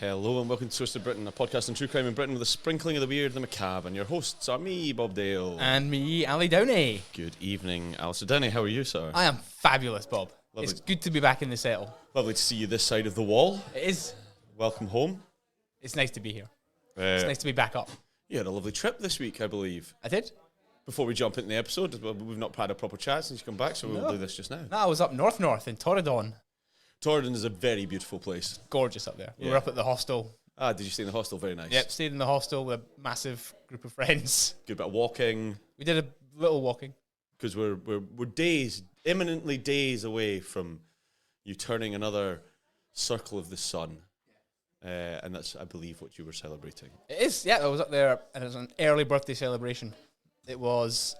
Hello and welcome to Twisted Britain, a podcast on true crime in Britain with a sprinkling of the weird and the macabre. And your hosts are me, Bob Dale. And me, Ali Downey. Good evening, Alistair Downey. How are you, sir? I am fabulous, Bob. Lovely. It's good to be back in the settle. Lovely to see you this side of the wall. It is. Welcome home. It's nice to be here. It's nice to be back up. You had a lovely trip this week, I believe. I did. Before we jump into the episode, we've not had a proper chat since you come back, so we'll do this just now. No, I was up north in Torridon. Torridon is a very beautiful place. Gorgeous up there. Yeah. We were up at the hostel. Ah, did you stay in the hostel? Very nice. Yep, stayed in the hostel with a massive group of friends. Good bit of walking. We did a little walking. Because we're days, imminently days away from you turning another circle of the sun. And that's, I believe, what you were celebrating. It is, yeah, I was up there and it was an early birthday celebration. It was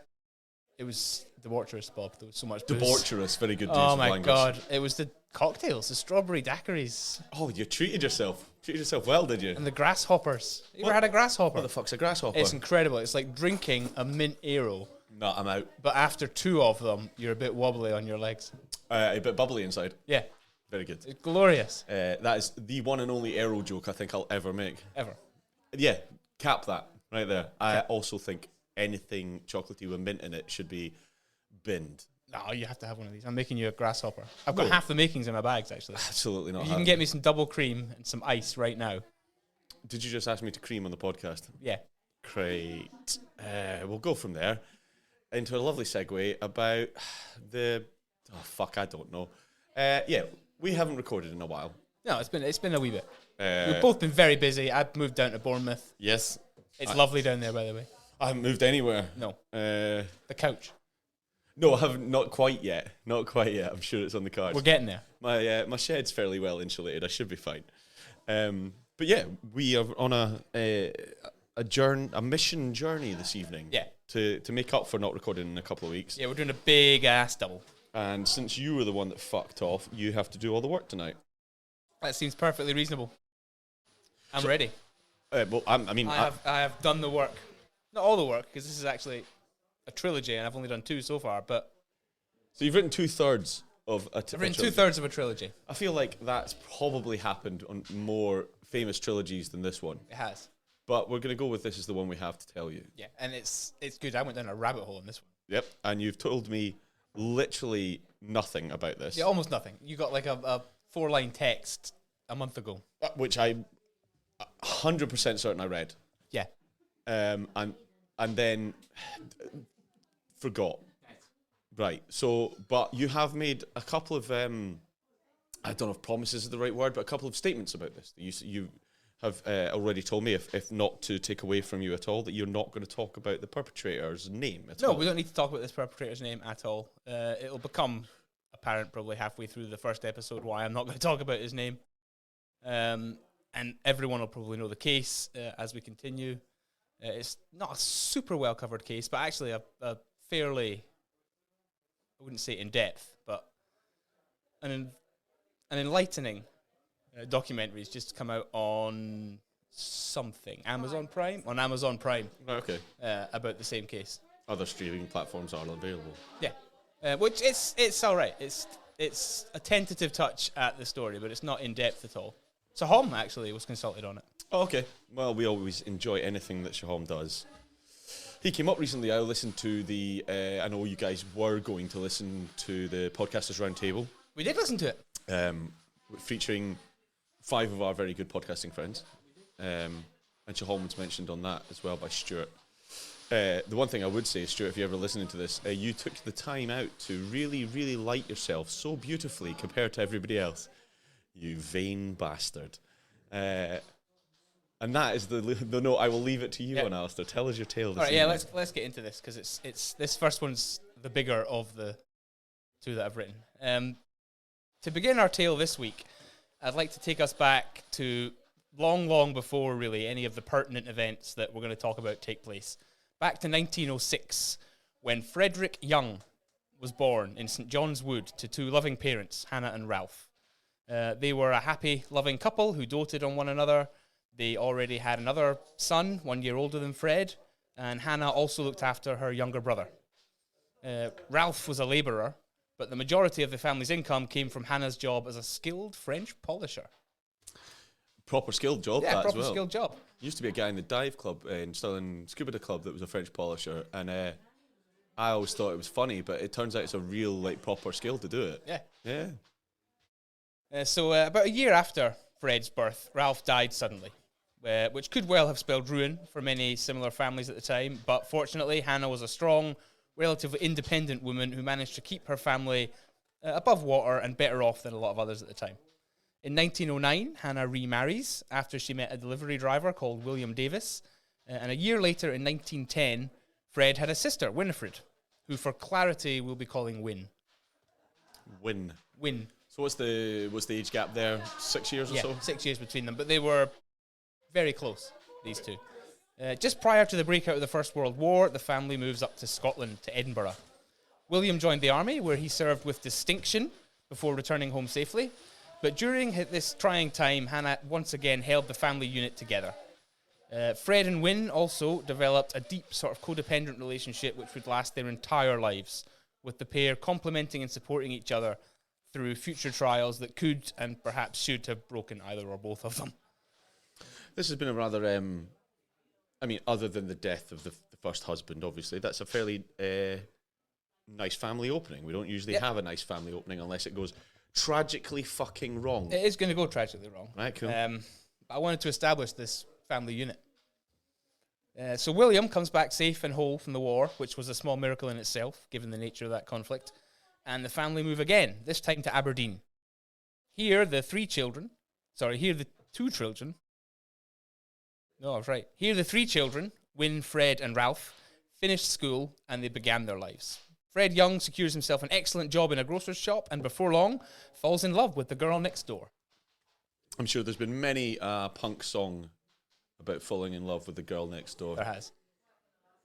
debaucherous, Bob. There was so much booze. Debaucherous, very good use Oh of my language. God. It was the cocktails, the strawberry daiquiris. Oh, you treated yourself. Treated yourself well, did you? And the grasshoppers. You ever had a grasshopper? What the fuck's a grasshopper? It's incredible. It's like drinking a mint aero, No, I'm out. but after two of them, you're a bit wobbly on your legs. A bit bubbly inside. Yeah, Very good. it's glorious. That is the one and only arrow joke I think I'll ever make. Ever. Yeah, cap that right there. I also think anything chocolatey with mint in it should be binned. No, you have to have one of these. I'm making you a grasshopper. I've got No. half the makings in my bags, actually. Absolutely not. You can get me some double cream and some ice right now. Did you just ask me to cream on the podcast? Yeah. Great. We'll go from there into a lovely segue about the... Oh, fuck, I don't know. Yeah, we haven't recorded in a while. No, it's been a wee bit. Uh, We've both been very busy. I've moved down to Bournemouth. Yes. It's lovely down there, by the way. I haven't moved anywhere. No. The couch. No, I haven't. Not quite yet. Not quite yet. I'm sure it's on the cards. We're getting there. My shed's fairly well insulated. I should be fine. But yeah, we are on a mission journey this evening. Yeah. To make up for not recording in a couple of weeks. Yeah, we're doing a big ass double. And since you were the one that fucked off, you have to do all the work tonight. That seems perfectly reasonable. I'm ready. Well, I have done the work. Not all the work, because this is actually a trilogy, and I've only done two so far, but... So you've written 2/3 of a I've written 2/3 of a trilogy. I feel like that's probably happened on more famous trilogies than this one. It has. But we're going to go with this as the one we have to tell you. Yeah, and it's good. I went down a rabbit hole in this one. Yep, and you've told me literally nothing about this. Yeah, almost nothing. You got like a 4-line text a month ago. Which I'm 100% certain I read. Yeah. And then forgot. Right. So, but you have made a couple of, I don't know if promises is the right word, but a couple of statements about this. You have already told me, if not to take away from you at all, that you're not going to talk about the perpetrator's name at all. No, we don't need to talk about this perpetrator's name at all. It'll become apparent probably halfway through the first episode why I'm not going to talk about his name. And everyone will probably know the case as we continue. It's not a super well-covered case, but actually a fairly, I wouldn't say in-depth, but an enlightening documentary's just come out on something. Amazon Prime? On Amazon Prime. Okay. About the same case. Other streaming platforms are available. Yeah. Which it's all right. It's a tentative touch at the story, but it's not in-depth at all. Sahom actually was consulted on it. Oh, okay. Well, we always enjoy anything that Shaham does. He came up recently. I listened to I know you guys were going to listen to the Podcasters Roundtable. We did listen to it. Featuring 5 of our very good podcasting friends. And Shaham was mentioned on that as well by Stuart. The one thing I would say, Stuart, if you're ever listening to this, you took the time out to really, really light yourself so beautifully compared to everybody else. You vain bastard. And that is the note I will leave it to you on, Alistair. Tell us your tale this evening. All right, let's get into this, because it's this first one's the bigger of the two that I've written. To begin our tale this week, I'd like to take us back to long before really any of the pertinent events that we're going to talk about take place. Back to 1906, when Frederick Young was born in St. John's Wood to 2 loving parents, Hannah and Ralph. They were a happy, loving couple who doted on one another. They already had another son, 1 year older than Fred, and Hannah also looked after her younger brother. Ralph was a labourer, but the majority of the family's income came from Hannah's job as a skilled French polisher. Proper skilled job, Yeah, that proper as well. skilled job. Used to be a guy in the dive club in Stirling Scuba Club that was a French polisher, and I always thought it was funny, but it turns out it's a real, like, proper skill to do it. Yeah. Yeah. So about a year after Fred's birth, Ralph died suddenly, which could well have spelled ruin for many similar families at the time. But fortunately, Hannah was a strong, relatively independent woman who managed to keep her family above water and better off than a lot of others at the time. In 1909, Hannah remarries after she met a delivery driver called William Davis. And a year later, in 1910, Fred had a sister, Winifred, who for clarity we'll be calling Win. Win. So what's the age gap there? 6 years or so? 6 years between them, but they were very close, these two. Just prior to the breakout of the First World War, the family moves up to Scotland, to Edinburgh. William joined the army, where he served with distinction before returning home safely. But during this trying time, Hannah once again held the family unit together. Fred and Win also developed a deep sort of codependent relationship which would last their entire lives, with the pair complementing and supporting each other through future trials that could and perhaps should have broken either or both of them. This has been a rather, other than the death of the first husband, obviously, that's a fairly nice family opening. We don't usually have a nice family opening unless it goes tragically fucking wrong. It is going to go tragically wrong. Right, cool. I wanted to establish this family unit. So William comes back safe and whole from the war, which was a small miracle in itself, given the nature of that conflict. And the family move again, this time to Aberdeen. Here, the two children. No, I was right. Here, the three children, Win, Fred, and Ralph, finished school and they began their lives. Fred Young secures himself an excellent job in a grocer's shop and before long falls in love with the girl next door. I'm sure there's been many punk song about falling in love with the girl next door. There has.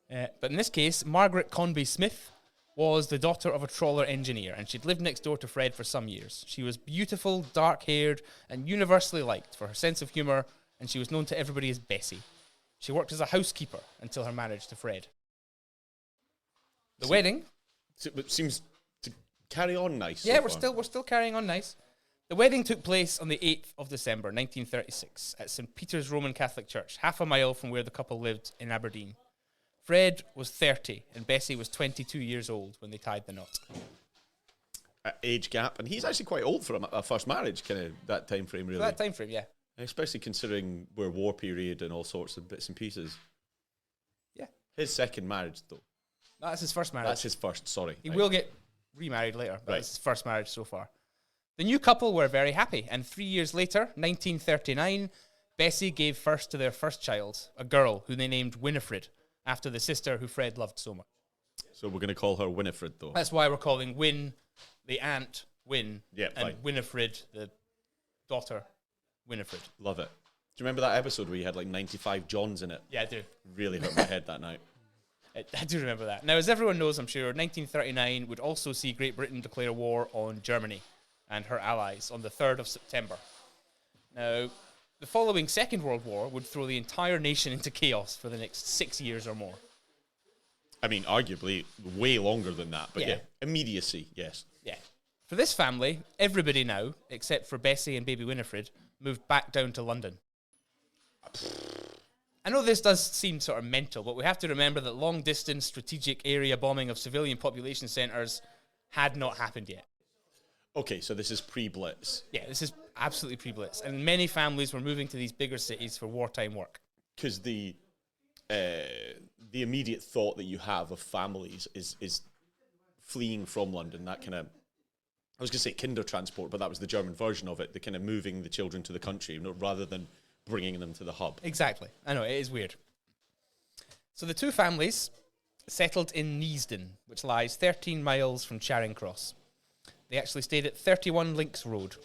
But in this case, Margaret Conby Smith was the daughter of a trawler engineer, and she'd lived next door to Fred for some years. She was beautiful, dark-haired, and universally liked for her sense of humour, and she was known to everybody as Bessie. She worked as a housekeeper until her marriage to Fred. The wedding... It seems to carry on nice. Yeah, so we're still carrying on nice. The wedding took place on the 8th of December, 1936, at St. Peter's Roman Catholic Church, half a mile from where the couple lived in Aberdeen. Fred was 30 and Bessie was 22 years old when they tied the knot. Age gap, and he's actually quite old for a first marriage, kind of that time frame, really. For that time frame, yeah. Especially considering we're war period and all sorts of bits and pieces. Yeah. His second marriage, though. No, that's his first marriage. That's his first, sorry. He will get remarried later, but it's his first marriage so far. The new couple were very happy, and 3 years later, 1939, Bessie gave birth to their first child, a girl who they named Winifred, after the sister who Fred loved so much. So we're going to call her Winifred, though. That's why we're calling Win, the aunt, Win, and fine. Winifred, the daughter, Winifred. Love it. Do you remember that episode where you had like 95 Johns in it? Yeah, I do. Really hurt my head that night. I do remember that. Now, as everyone knows, I'm sure, 1939 would also see Great Britain declare war on Germany and her allies on the 3rd of September. Now, the following Second World War would throw the entire nation into chaos for the next 6 years or more. I mean, arguably, way longer than that, but Yeah. Immediacy, yes. Yeah. For this family, everybody now, except for Bessie and baby Winifred, moved back down to London. I know this does seem sort of mental, but we have to remember that long-distance strategic area bombing of civilian population centres had not happened yet. Okay, so this is pre-Blitz. Yeah, this is absolutely pre-Blitz. And many families were moving to these bigger cities for wartime work. Because the immediate thought that you have of families is fleeing from London, that kind of, I was going to say kinder transport, but that was the German version of it, the kind of moving the children to the country, rather than bringing them to the hub. Exactly. I know, it is weird. So the two families settled in Neasden, which lies 13 miles from Charing Cross. They actually stayed at 31 Links Road.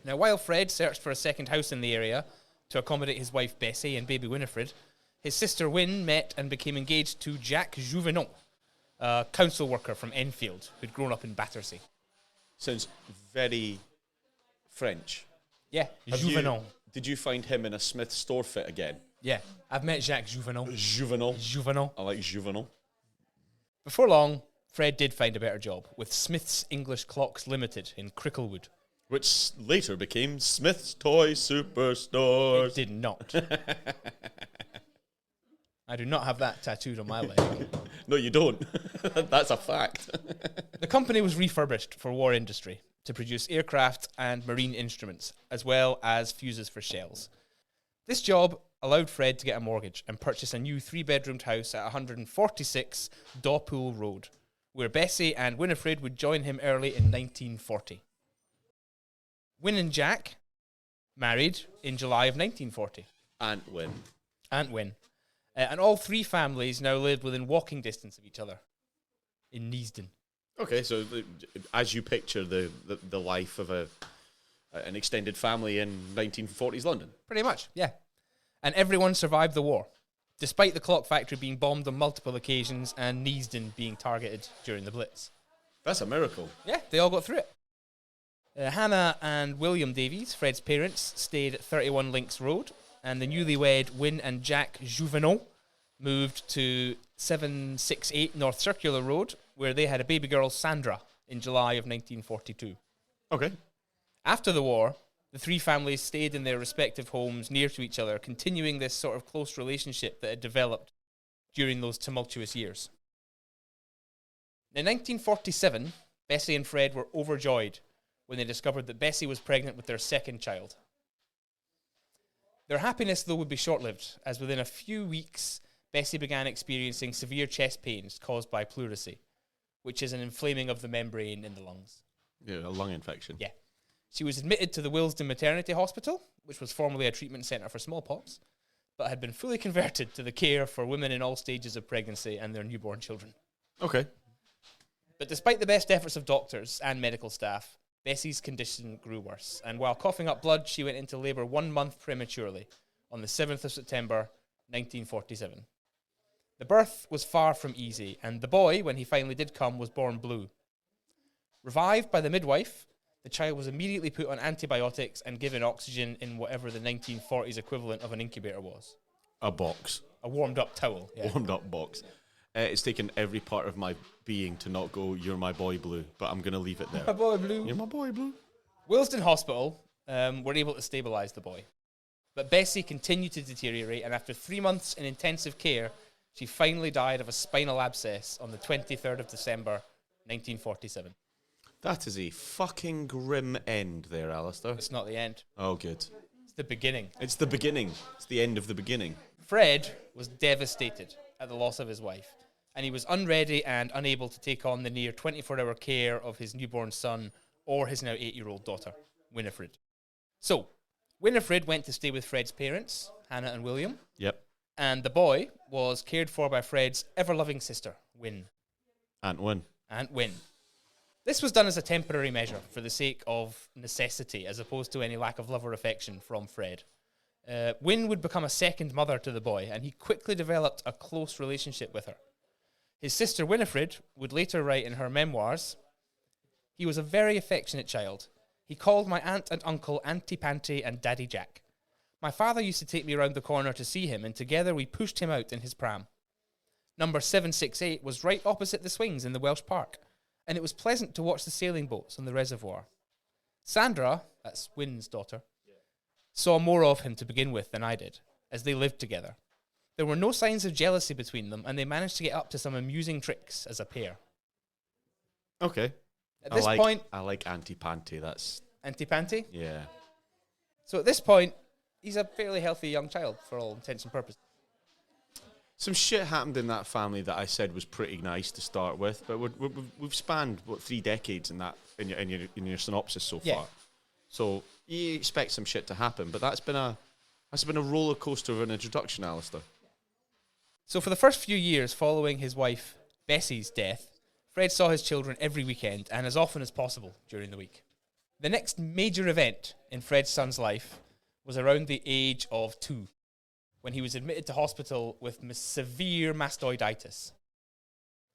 Now, while Fred searched for a second house in the area to accommodate his wife Bessie and baby Winifred, his sister Win met and became engaged to Jacques Jouvenon, a council worker from Enfield who'd grown up in Battersea. Sounds very French. Yeah, Jouvenon. Did you find him in a Smith store fit again? Yeah, I've met Jacques Jouvenon. Jouvenon. I like Jouvenon. Before long, Fred did find a better job with Smith's English Clocks Limited in Cricklewood. Which later became Smith's Toy Superstores. It did not. I do not have that tattooed on my leg. No, you don't. That's a fact. The company was refurbished for war industry to produce aircraft and marine instruments, as well as fuses for shells. This job allowed Fred to get a mortgage and purchase a new 3-bedroomed house at 146 Dawpool Road, where Bessie and Winifred would join him early in 1940. Win and Jack married in July of 1940. And Win. And Win. And all three families now lived within walking distance of each other in Neasden. Okay, so as you picture the life of an extended family in 1940s London. Pretty much, yeah. And everyone survived the war, despite the clock factory being bombed on multiple occasions and Neasden being targeted during the Blitz. That's a miracle. Yeah, they all got through it. Hannah and William Davies, Fred's parents, stayed at 31 Links Road, and the newlywed Win and Jack Juvenot moved to 768 North Circular Road, where they had a baby girl, Sandra, in July of 1942. Okay. After the war, the three families stayed in their respective homes near to each other, continuing this sort of close relationship that had developed during those tumultuous years. In 1947, Bessie and Fred were overjoyed when they discovered that Bessie was pregnant with their second child. Their happiness, though, would be short-lived, as within a few weeks, Bessie began experiencing severe chest pains caused by pleurisy, which is an inflaming of the membrane in the lungs. Yeah, a lung infection. Yeah. She was admitted to the Willesden Maternity Hospital, which was formerly a treatment centre for smallpox, but had been fully converted to the care for women in all stages of pregnancy and their newborn children. Okay. But despite the best efforts of doctors and medical staff, Bessie's condition grew worse, and while coughing up blood, she went into labour 1 month prematurely on the 7th of September, 1947. The birth was far from easy, and the boy, when he finally did come, was born blue. Revived by the midwife, the child was immediately put on antibiotics and given oxygen in whatever the 1940s equivalent of an incubator was. A box. A warmed-up towel. Yeah. Warmed up box. It's taken every part of my being to not go, "You're my boy blue," but I'm going to leave it there. My boy blue. You're my boy blue. Willesden Hospital were able to stabilise the boy. But Bessie continued to deteriorate, and after 3 months in intensive care, she finally died of a spinal abscess on the 23rd of December, 1947. That is a fucking grim end there, Alistair. It's not the end. Oh, good. It's the beginning. It's the beginning. It's the end of the beginning. Fred was devastated at the loss of his wife, and he was unready and unable to take on the near 24-hour care of his newborn son or his now 8-year-old daughter, Winifred. So, Winifred went to stay with Fred's parents, Hannah and William. Yep. And the boy was cared for by Fred's ever-loving sister, Win. Aunt Win. Aunt Win. This was done as a temporary measure for the sake of necessity, as opposed to any lack of love or affection from Fred. Win would become a second mother to the boy, and he quickly developed a close relationship with her. His sister Winifred would later write in her memoirs, "He was a very affectionate child. He called my aunt and uncle Auntie Panty and Daddy Jack. My father used to take me round the corner to see him, and together we pushed him out in his pram. Number 768 was right opposite the swings in the Welsh Park, and it was pleasant to watch the sailing boats on the reservoir. Sandra," that's Win's daughter, "saw more of him to begin with than I did, as they lived together. There were no signs of jealousy between them, and they managed to get up to some amusing tricks as a pair." Okay. At this point, I like Auntie Panty. That's... Auntie Panty. Yeah. So at this point, he's a fairly healthy young child for all intents and purposes. Some shit happened in that family that I said was pretty nice to start with, but we've spanned, 3 decades in that in your synopsis so far. So you expect some shit to happen, but that's been a roller coaster of an introduction, Alistair. So for the first few years following his wife Bessie's death, Fred saw his children every weekend and as often as possible during the week. The next major event in Fred's son's life was around the age of 2, when he was admitted to hospital with severe mastoiditis,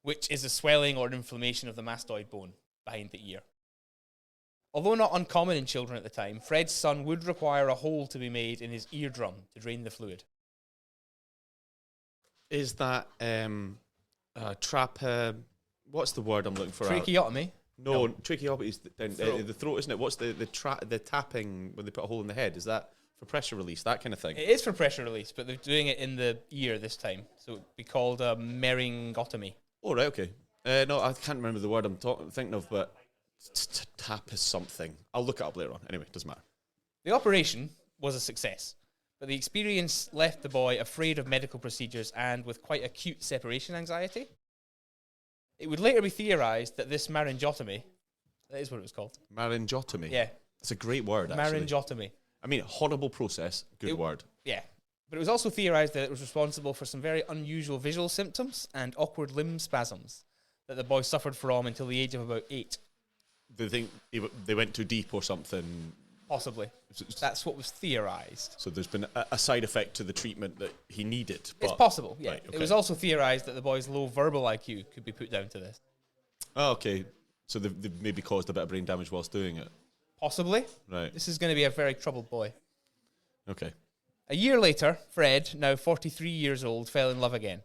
which is a swelling or inflammation of the mastoid bone behind the ear. Although not uncommon in children at the time, Fred's son would require a hole to be made in his eardrum to drain the fluid. Is that what's the word I'm looking for? Tracheotomy? No, tracheotomy is Throat. the throat, isn't it? What's the tapping when they put a hole in the head? Is that for pressure release, that kind of thing? It is for pressure release, but they're doing it in the ear this time, so it'd be called a meryngotomy. Oh, right, okay. No, I can't remember the word I'm thinking of, but tap is something. I'll look it up later on. Anyway, doesn't matter. The operation was a success, but the experience left the boy afraid of medical procedures and with quite acute separation anxiety. It would later be theorized that this maryngotomy, that is what it was called. Maryngotomy? Yeah. It's a great word, actually. Maryngotomy. I mean, horrible process, good word. Yeah. But it was also theorized that it was responsible for some very unusual visual symptoms and awkward limb spasms that the boy suffered from until the age of about 8. Do you think they went too deep or something? Possibly. That's what was theorized. So there's been a side effect to the treatment that he needed. It's possible, yeah. Right, okay. It was also theorized that the boy's low verbal IQ could be put down to this. Oh, okay. So they've maybe caused a bit of brain damage whilst doing it. Possibly. Right. This is going to be a very troubled boy. Okay. A year later, Fred, now 43 years old, fell in love again.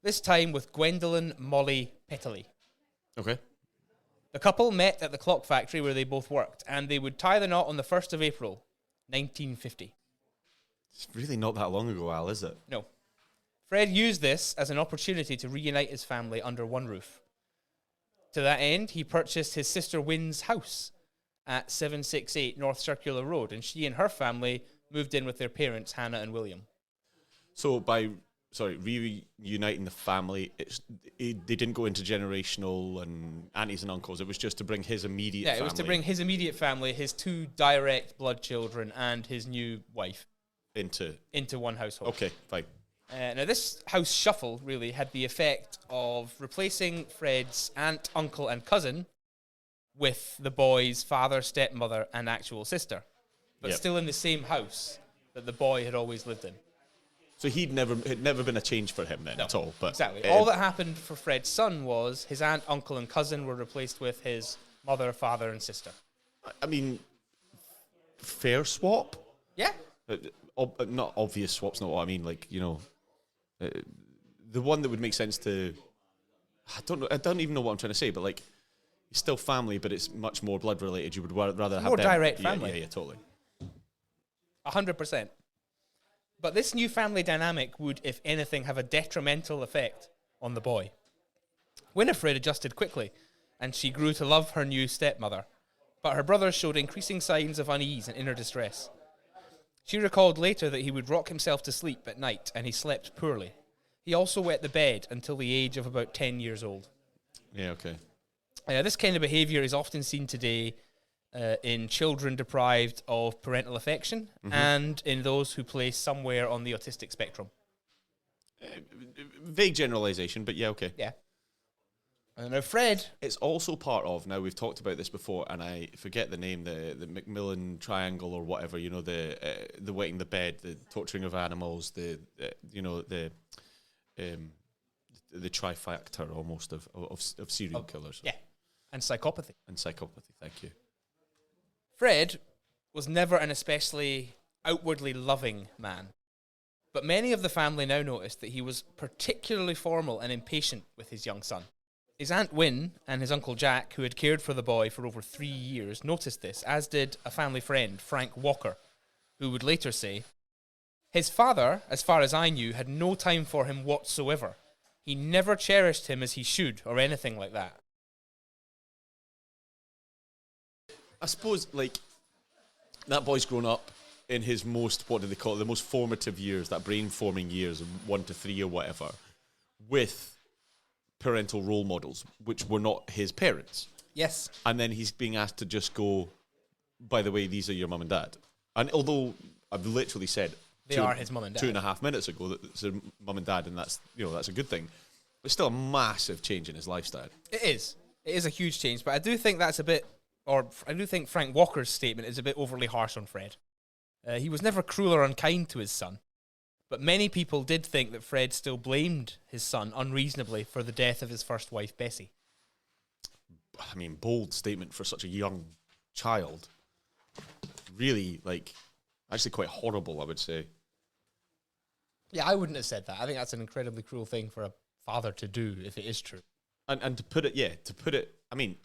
This time with Gwendolyn Molly Petley. Okay. The couple met at the clock factory where they both worked, and they would tie the knot on the 1st of April, 1950. It's really not that long ago, Al, is it? No. Fred used this as an opportunity to reunite his family under one roof. To that end, he purchased his sister Wynn's house at 768 North Circular Road, and she and her family moved in with their parents, Hannah and William. So by reuniting the family, they didn't go into generational and aunties and uncles. It was just to bring his immediate family. Yeah, it was to bring his immediate family, his 2 direct blood children, and his new wife into one household. Okay, fine. Now, this house shuffle really had the effect of replacing Fred's aunt, uncle, and cousin with the boy's father, stepmother, and actual sister, but still in the same house that the boy had always lived in. So it had never been a change for him then at all. But exactly. All that happened for Fred's son was his aunt, uncle, and cousin were replaced with his mother, father, and sister. I mean, fair swap? Yeah. Not obvious swap's not what I mean. Like, you know, the one that would make sense to... I don't even know what I'm trying to say, but like, it's still family, but it's much more blood related. You would rather have more them. Direct family. Yeah, totally. 100%. But this new family dynamic would, if anything, have a detrimental effect on the boy. Winifred adjusted quickly, and she grew to love her new stepmother, but her brother showed increasing signs of unease and inner distress. She recalled later that he would rock himself to sleep at night, and he slept poorly. He also wet the bed until the age of about 10 years old. Yeah, okay. This kind of behaviour is often seen today in children deprived of parental affection and in those who play somewhere on the autistic spectrum. Vague generalisation, but yeah, okay. Yeah. Now, Fred... It's also part of, now we've talked about this before, and I forget the name, the Macmillan Triangle or whatever, you know, the wetting the bed, the torturing of animals, the trifactor almost of serial killers. Yeah, and psychopathy. Thank you. Fred was never an especially outwardly loving man, but many of the family now noticed that he was particularly formal and impatient with his young son. His Aunt Wynne and his Uncle Jack, who had cared for the boy for over 3 years, noticed this, as did a family friend, Frank Walker, who would later say, "His father, as far as I knew, had no time for him whatsoever. He never cherished him as he should, or anything like that." I suppose, like, that boy's grown up in his most, what do they call it, the most formative years, that brain-forming years, 1 to 3 or whatever, with parental role models, which were not his parents. Yes. And then he's being asked to just go, by the way, these are your mum and dad. And although I've literally said... They are his mum and dad. 2.5 minutes ago that it's a mum and dad, and that's, you know, that's a good thing. It's still a massive change in his lifestyle. It is. It is a huge change, but I do think that's a bit... Or I do think Frank Walker's statement is a bit overly harsh on Fred. He was never cruel or unkind to his son, but many people did think that Fred still blamed his son unreasonably for the death of his first wife, Bessie. I mean, bold statement for such a young child. Really, like, actually quite horrible, I would say. Yeah, I wouldn't have said that. I think that's an incredibly cruel thing for a father to do if it is true. And to put it, I mean,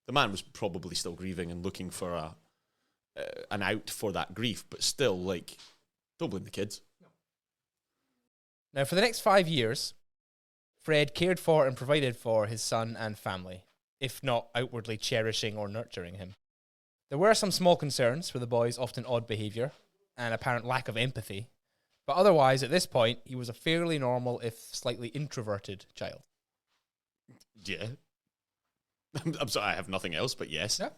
the man was probably still grieving and looking for an out for that grief, but still, like, don't blame the kids. Now, for the next 5 years, Fred cared for and provided for his son and family, if not outwardly cherishing or nurturing him. There were some small concerns for the boy's often odd behaviour and apparent lack of empathy, but otherwise, at this point, he was a fairly normal, if slightly introverted child. Yeah. I'm sorry, I have nothing else, but yes. Yeah.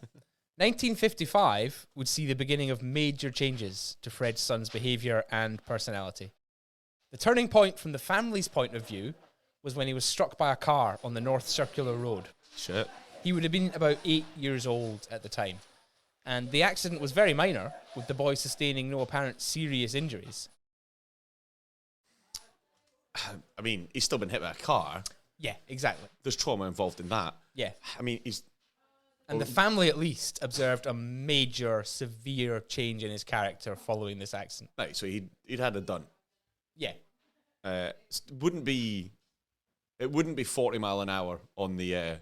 1955 would see the beginning of major changes to Fred's son's behaviour and personality. The turning point from the family's point of view was when he was struck by a car on the North Circular Road. Shit. He would have been about 8 years old at the time, and the accident was very minor, with the boy sustaining no apparent serious injuries. I mean, he's still been hit by a car. Yeah, exactly. There's trauma involved in that. Yeah. I mean, And the family, at least, observed a major, severe change in his character following this accident. Right, so he'd had it done. Yeah. It wouldn't be 40 mile an hour on the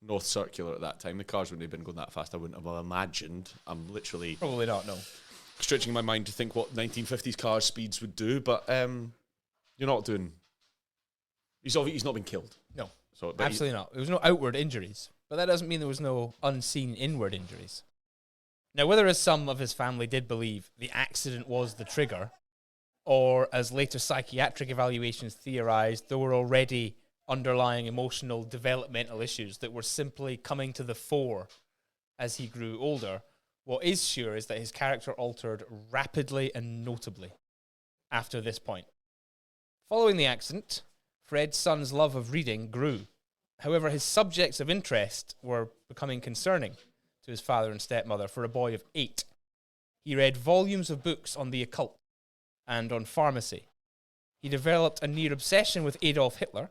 North Circular at that time. The cars wouldn't have been going that fast. I wouldn't have imagined. I'm literally Probably not, no. stretching my mind to think what 1950s car speeds would do, but you're not doing... He's not been killed. No, so absolutely not. There was no outward injuries, but that doesn't mean there was no unseen inward injuries. Now, whether as some of his family did believe the accident was the trigger, or as later psychiatric evaluations theorized, there were already underlying emotional developmental issues that were simply coming to the fore as he grew older, what is sure is that his character altered rapidly and notably after this point. Following the accident, Fred's son's love of reading grew. However, his subjects of interest were becoming concerning to his father and stepmother for a boy of 8. He read volumes of books on the occult and on pharmacy. He developed a near obsession with Adolf Hitler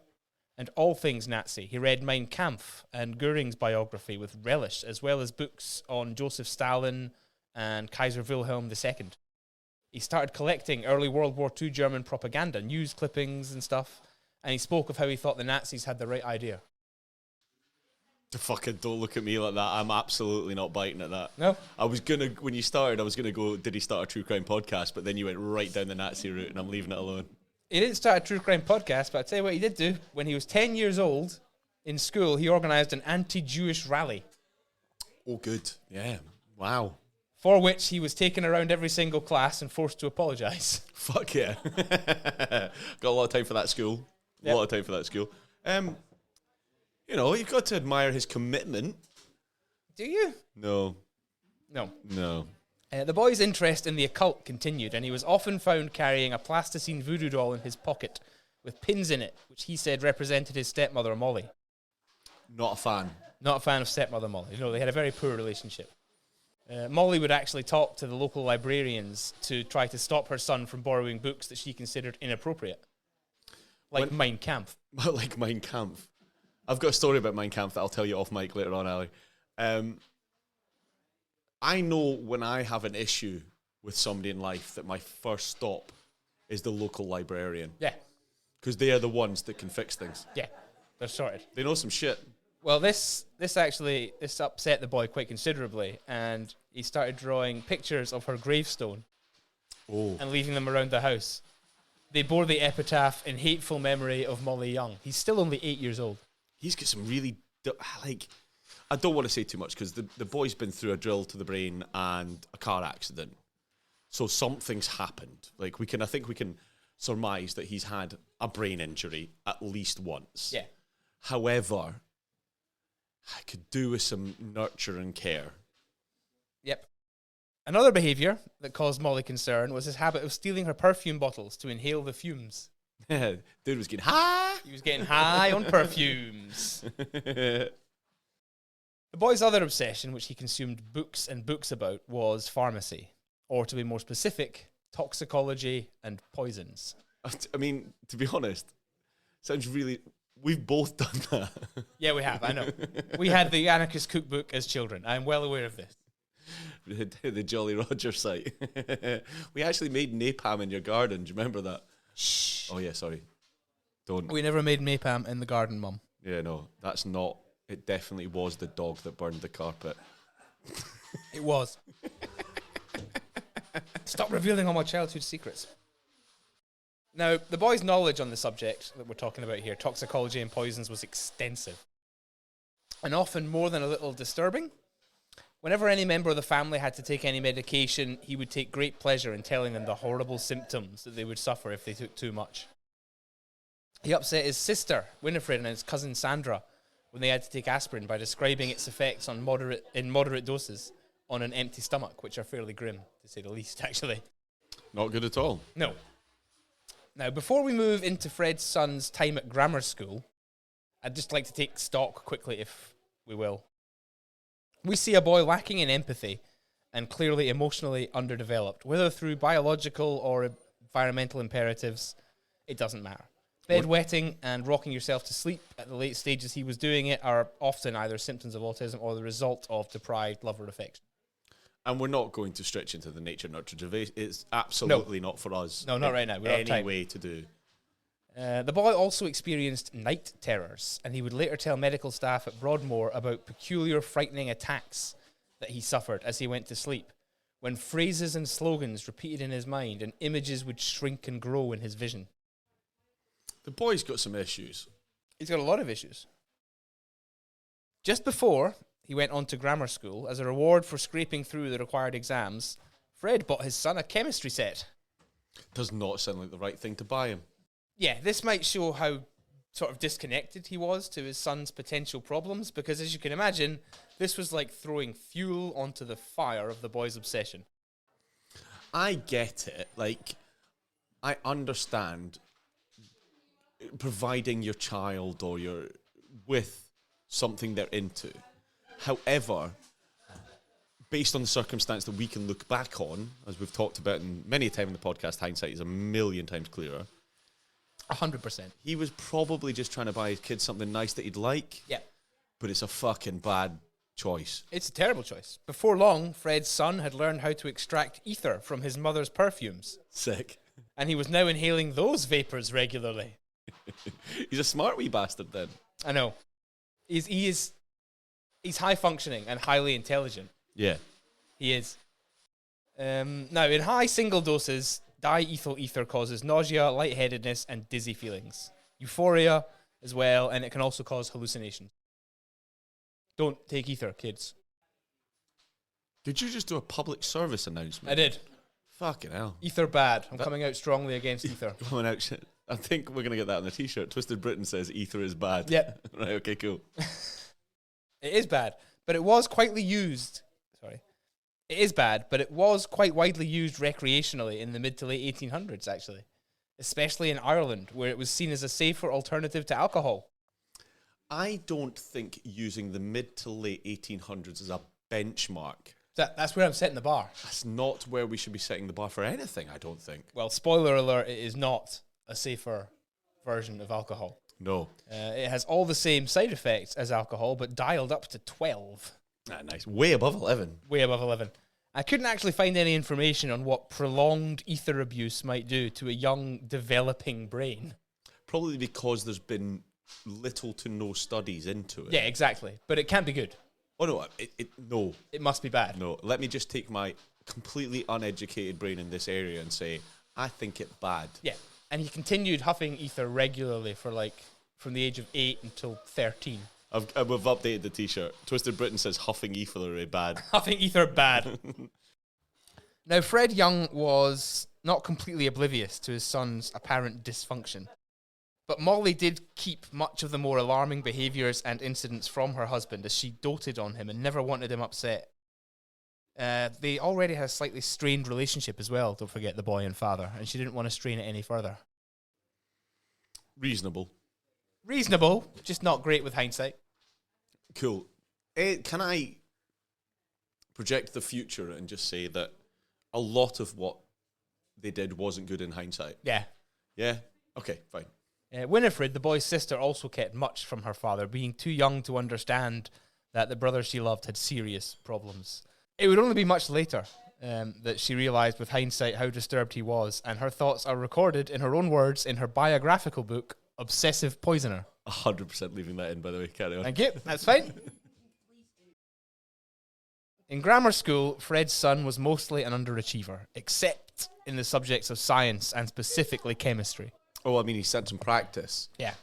and all things Nazi. He read Mein Kampf and Goering's biography with relish, as well as books on Joseph Stalin and Kaiser Wilhelm II. He started collecting early World War II German propaganda, news clippings and stuff, and he spoke of how he thought the Nazis had the right idea. Fucking don't look at me like that. I'm absolutely not biting at that. No? When you started, I was going to go, did he start a true crime podcast? But then you went right down the Nazi route, and I'm leaving it alone. He didn't start a true crime podcast, but I'll tell you what he did do. When he was 10 years old, in school, he organised an anti-Jewish rally. Oh, good. Yeah. Wow. For which he was taken around every single class and forced to apologise. Fuck yeah. Got a lot of time for that school. Yep. A lot of time for that school. You know, you've got to admire his commitment. Do you? No. No. No. The boy's interest in the occult continued, and he was often found carrying a plasticine voodoo doll in his pocket with pins in it, which he said represented his stepmother, Molly. Not a fan. Not a fan of stepmother Molly. No, they had a very poor relationship. Molly would actually talk to the local librarians to try to stop her son from borrowing books that she considered inappropriate. Like Mein Kampf. Like Mein Kampf. I've got a story about Mein Kampf that I'll tell you off mic later on, Ali. I know when I have an issue with somebody in life that my first stop is the local librarian. Yeah. Because they are the ones that can fix things. Yeah. They're sorted. They know some shit. Well, this upset the boy quite considerably, and he started drawing pictures of her gravestone and leaving them around the house. They bore the epitaph in hateful memory of Molly Young. He's still only 8 years old. He's got some really, I don't want to say too much because the boy's been through a drill to the brain and a car accident. So something's happened. I think we can surmise that he's had a brain injury at least once. Yeah. However, I could do with some nurture and care. Yep. Another behaviour that caused Molly concern was his habit of stealing her perfume bottles to inhale the fumes. Dude was getting high. He was getting high on perfumes. The boy's other obsession, which he consumed books and books about, was pharmacy. Or to be more specific, toxicology and poisons. I mean, to be honest, sounds really... We've both done that. Yeah, we have, I know. We had the Anarchist Cookbook as children. I'm well aware of this. The Jolly Roger site. We actually made napalm in your garden. Do you remember that? Shh. Oh, yeah, sorry. Don't. We never made napalm in the garden, Mum. Yeah, no, that's not It definitely was the dog that burned the carpet. It was. Stop revealing all my childhood secrets. Now, the boy's knowledge on the subject that we're talking about here, toxicology and poisons, was extensive. And often more than a little disturbing. Whenever any member of the family had to take any medication, he would take great pleasure in telling them the horrible symptoms that they would suffer if they took too much. He upset his sister, Winifred, and his cousin Sandra when they had to take aspirin by describing its effects in moderate doses on an empty stomach, which are fairly grim, to say the least, actually. Not good at all. No. Now, before we move into Fred's son's time at grammar school, I'd just like to take stock quickly, if we will. We see a boy lacking in empathy and clearly emotionally underdeveloped, whether through biological or environmental imperatives, it doesn't matter. Bedwetting and rocking yourself to sleep at the late stages he was doing it are often either symptoms of autism or the result of deprived love or affection. And we're not going to stretch into the nature-nurture debate. It's absolutely not for us. No, not right now. We don't have any time. way to do. The boy also experienced night terrors, and he would later tell medical staff at Broadmoor about peculiar frightening attacks that he suffered as he went to sleep, when phrases and slogans repeated in his mind and images would shrink and grow in his vision. The boy's got some issues. He's got a lot of issues. Just before he went on to grammar school, as a reward for scraping through the required exams, Fred bought his son a chemistry set. Does not sound like the right thing to buy him. Yeah, this might show how sort of disconnected he was to his son's potential problems, because as you can imagine, this was like throwing fuel onto the fire of the boy's obsession. I get it. Like, I understand providing your child or your with something they're into. However, based on the circumstance that we can look back on, as we've talked about many a time in the podcast, hindsight is a million times clearer. 100%. He was probably just trying to buy his kid something nice that he'd like. Yeah. But it's a fucking bad choice. It's a terrible choice. Before long, Fred's son had learned how to extract ether from his mother's perfumes. Sick. And he was now inhaling those vapors regularly. He's a smart wee bastard then. I know. He's high functioning and highly intelligent. Yeah. He is. Now, in high single doses, diethyl ether causes nausea, lightheadedness, and dizzy feelings. Euphoria as well, and it can also cause hallucinations. Don't take ether, kids. Did you just do a public service announcement? I did. Fucking hell. Ether bad. I'm coming out strongly against ether. Coming out shit. I think we're going to get that on a t-shirt. Twisted Britain says ether is bad. Yep. Right, okay, cool. It is bad, but it was quite used. Sorry. It is bad, but it was quite widely used recreationally in the mid to late 1800s, actually. Especially in Ireland, where it was seen as a safer alternative to alcohol. I don't think using the mid to late 1800s is a benchmark. That's where I'm setting the bar. That's not where we should be setting the bar for anything, I don't think. Well, spoiler alert, it is not a safer version of alcohol. No. It has all the same side effects as alcohol, but dialed up to 12. Ah, nice. Way above 11. Way above 11. I couldn't actually find any information on what prolonged ether abuse might do to a young, developing brain. Probably because there's been little to no studies into it. Yeah, exactly. But it can't be good. Oh, no. No. It must be bad. No. Let me just take my completely uneducated brain in this area and say, I think it bad. Yeah. And he continued huffing ether regularly for from the age of 8 until 13. We've updated the t-shirt. Twisted Britain says huffing ether is bad. Huffing ether bad. Now, Fred Young was not completely oblivious to his son's apparent dysfunction. But Molly did keep much of the more alarming behaviours and incidents from her husband, as she doted on him and never wanted him upset. They already had a slightly strained relationship as well, don't forget, the boy and father, and she didn't want to strain it any further. Reasonable, just not great with hindsight. Cool. Can I project the future and just say that a lot of what they did wasn't good in hindsight? Yeah. Yeah? Okay, fine. Winifred, the boy's sister, also kept much from her father, being too young to understand that the brother she loved had serious problems. It would only be much later that she realised with hindsight how disturbed he was, and her thoughts are recorded in her own words in her biographical book, Obsessive Poisoner. 100% leaving that in, by the way. Carry on. Thank you. That's fine. In grammar school, Fred's son was mostly an underachiever, except in the subjects of science and specifically chemistry. Oh, I mean, he sent some practice. Yeah.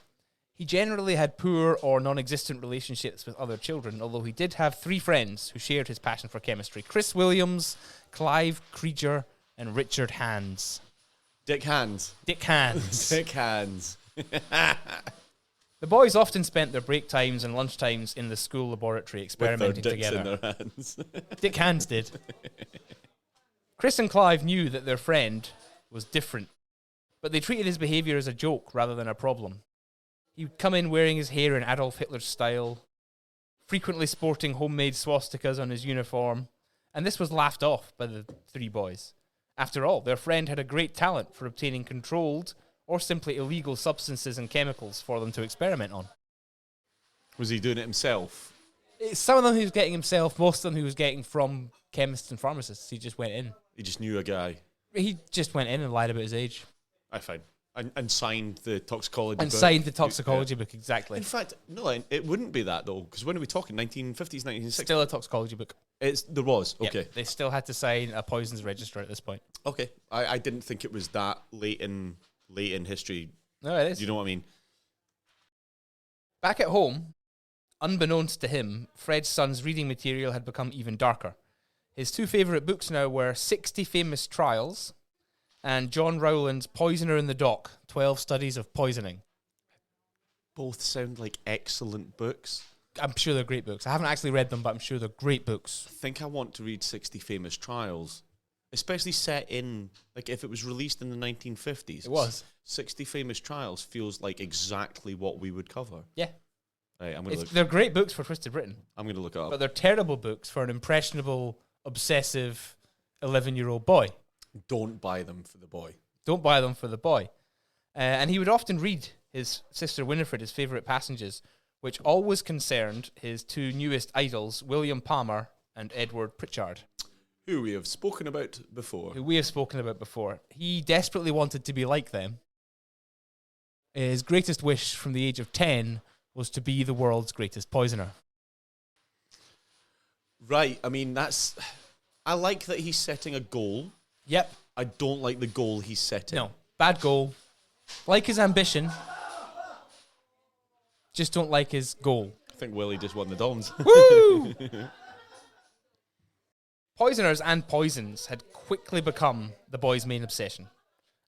He generally had poor or non-existent relationships with other children, although he did have 3 friends who shared his passion for chemistry: Chris Williams, Clive Krieger, and Richard Hands. Dick Hands. Dick Hands. Dick Hands. The boys often spent their break times and lunch times in the school laboratory experimenting With their dicks together. in their hands. Dick Hands did. Chris and Clive knew that their friend was different, but they treated his behaviour as a joke rather than a problem. He would come in wearing his hair in Adolf Hitler's style, frequently sporting homemade swastikas on his uniform, and this was laughed off by the 3 boys. After all, their friend had a great talent for obtaining controlled or simply illegal substances and chemicals for them to experiment on. Was he doing it himself? Some of them he was getting himself, most of them he was getting from chemists and pharmacists. He just went in. He just knew a guy. He just went in and lied about his age. I find. And signed the toxicology book. And signed the toxicology book, exactly. In fact, no, it wouldn't be that, though, because when are we talking? 1950s, 1960s? Still a toxicology book. There was, okay. Yep, they still had to sign a poisons register at this point. Okay. I didn't think it was that late in history. No, it is. Do you know what I mean? Back at home, unbeknownst to him, Fred's son's reading material had become even darker. His 2 favourite books now were 60 Famous Trials and John Rowland's Poisoner in the Dock, 12 Studies of Poisoning. Both sound like excellent books. I'm sure they're great books. I haven't actually read them, but I'm sure they're great books. I think I want to read 60 Famous Trials, especially set in, like, if it was released in the 1950s. It was. 60 Famous Trials feels like exactly what we would cover. Yeah. Right, I'm gonna They're great books for Twisted Britain. I'm going to look it up. But they're terrible books for an impressionable, obsessive 11-year-old boy. Don't buy them for the boy. Don't buy them for the boy. And he would often read his sister Winifred his favourite passages, which always concerned his 2 newest idols, William Palmer and Edward Pritchard. Who we have spoken about before. Who we have spoken about before. He desperately wanted to be like them. His greatest wish from the age of 10 was to be the world's greatest poisoner. Right, I mean, I like that he's setting a goal. Yep. I don't like the goal he's setting. No, bad goal. Like his ambition, just don't like his goal. I think Willie just won the Doms. Woo! Poisoners and poisons had quickly become the boy's main obsession.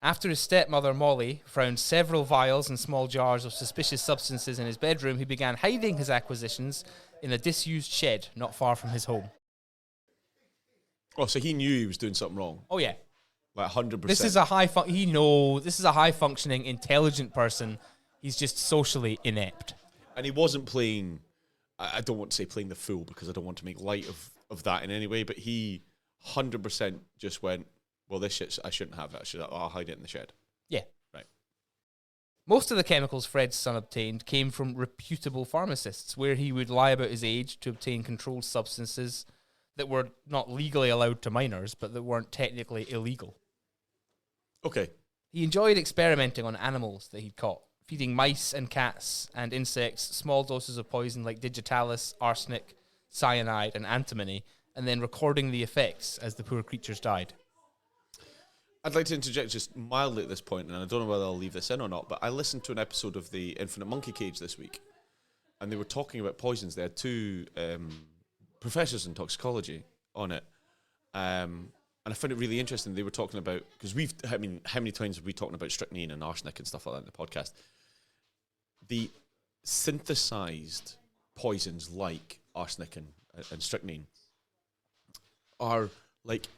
After his stepmother, Molly, found several vials and small jars of suspicious substances in his bedroom, he began hiding his acquisitions in a disused shed not far from his home. Oh, so he knew he was doing something wrong. Oh, yeah. Like 100%. This is a high-functioning, intelligent person. He's just socially inept. And he wasn't playing, I don't want to say playing the fool because I don't want to make light of that in any way, but he 100% just went, well, this shit, I shouldn't have that. I'll hide it in the shed. Yeah. Right. Most of the chemicals Fred's son obtained came from reputable pharmacists, where he would lie about his age to obtain controlled substances that were not legally allowed to minors, but that weren't technically illegal. Okay. He enjoyed experimenting on animals that he'd caught, feeding mice and cats and insects small doses of poison like digitalis, arsenic, cyanide, and antimony, and then recording the effects as the poor creatures died. I'd like to interject just mildly at this point, and I don't know whether I'll leave this in or not, but I listened to an episode of the Infinite Monkey Cage this week, and they were talking about poisons. They had 2 professors in toxicology on it, and I found it really interesting. They were talking about, because how many times have we talked about strychnine and arsenic and stuff like that in the podcast? The synthesized poisons like arsenic and strychnine are like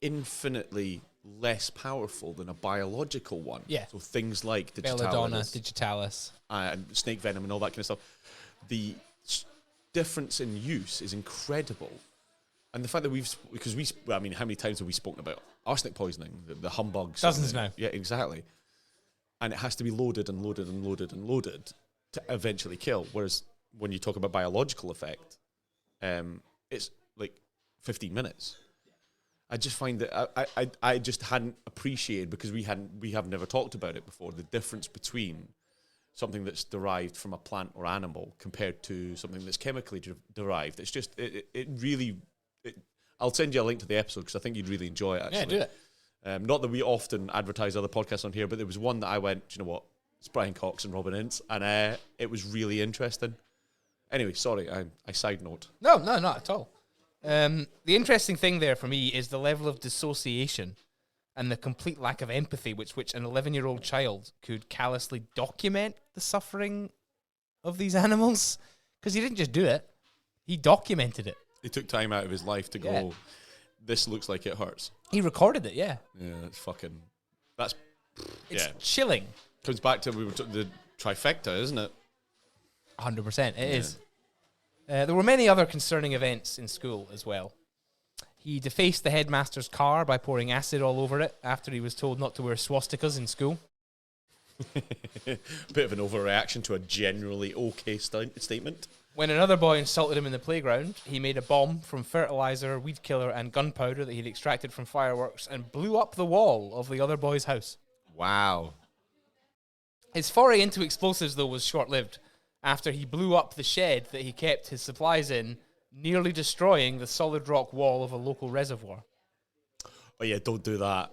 infinitely less powerful than a biological one. Yeah. So things like Belladonna, digitalis, and snake venom and all that kind of stuff. The difference in use is incredible. And the fact that how many times have we spoken about arsenic poisoning, the humbugs? Dozens now. Yeah, exactly. And it has to be loaded and loaded and loaded and loaded to eventually kill. Whereas when you talk about biological effect, it's like 15 minutes. I just find that I just hadn't appreciated, because we have never talked about it before, the difference between something that's derived from a plant or animal compared to something that's chemically derived. It's just, it really, I'll send you a link to the episode because I think you'd really enjoy it, actually. Yeah, do it. Not that we often advertise other podcasts on here, but there was one that I went, do you know what? It's Brian Cox and Robin Ince, and it was really interesting. Anyway, sorry, I side note. No, not at all. The interesting thing there for me is the level of dissociation and the complete lack of empathy which an 11-year-old child could callously document the suffering of these animals. Because he didn't just do it, he documented it. He took time out of his life to go, this looks like it hurts. He recorded it, yeah. Yeah, It's chilling. Comes back to the trifecta, isn't it? 100%, it is. There were many other concerning events in school as well. He defaced the headmaster's car by pouring acid all over it after he was told not to wear swastikas in school. Bit of an overreaction to a generally okay statement. When another boy insulted him in the playground, he made a bomb from fertilizer, weed killer, and gunpowder that he'd extracted from fireworks and blew up the wall of the other boy's house. Wow. His foray into explosives, though, was short-lived after he blew up the shed that he kept his supplies in, nearly destroying the solid rock wall of a local reservoir. Oh yeah, don't do that.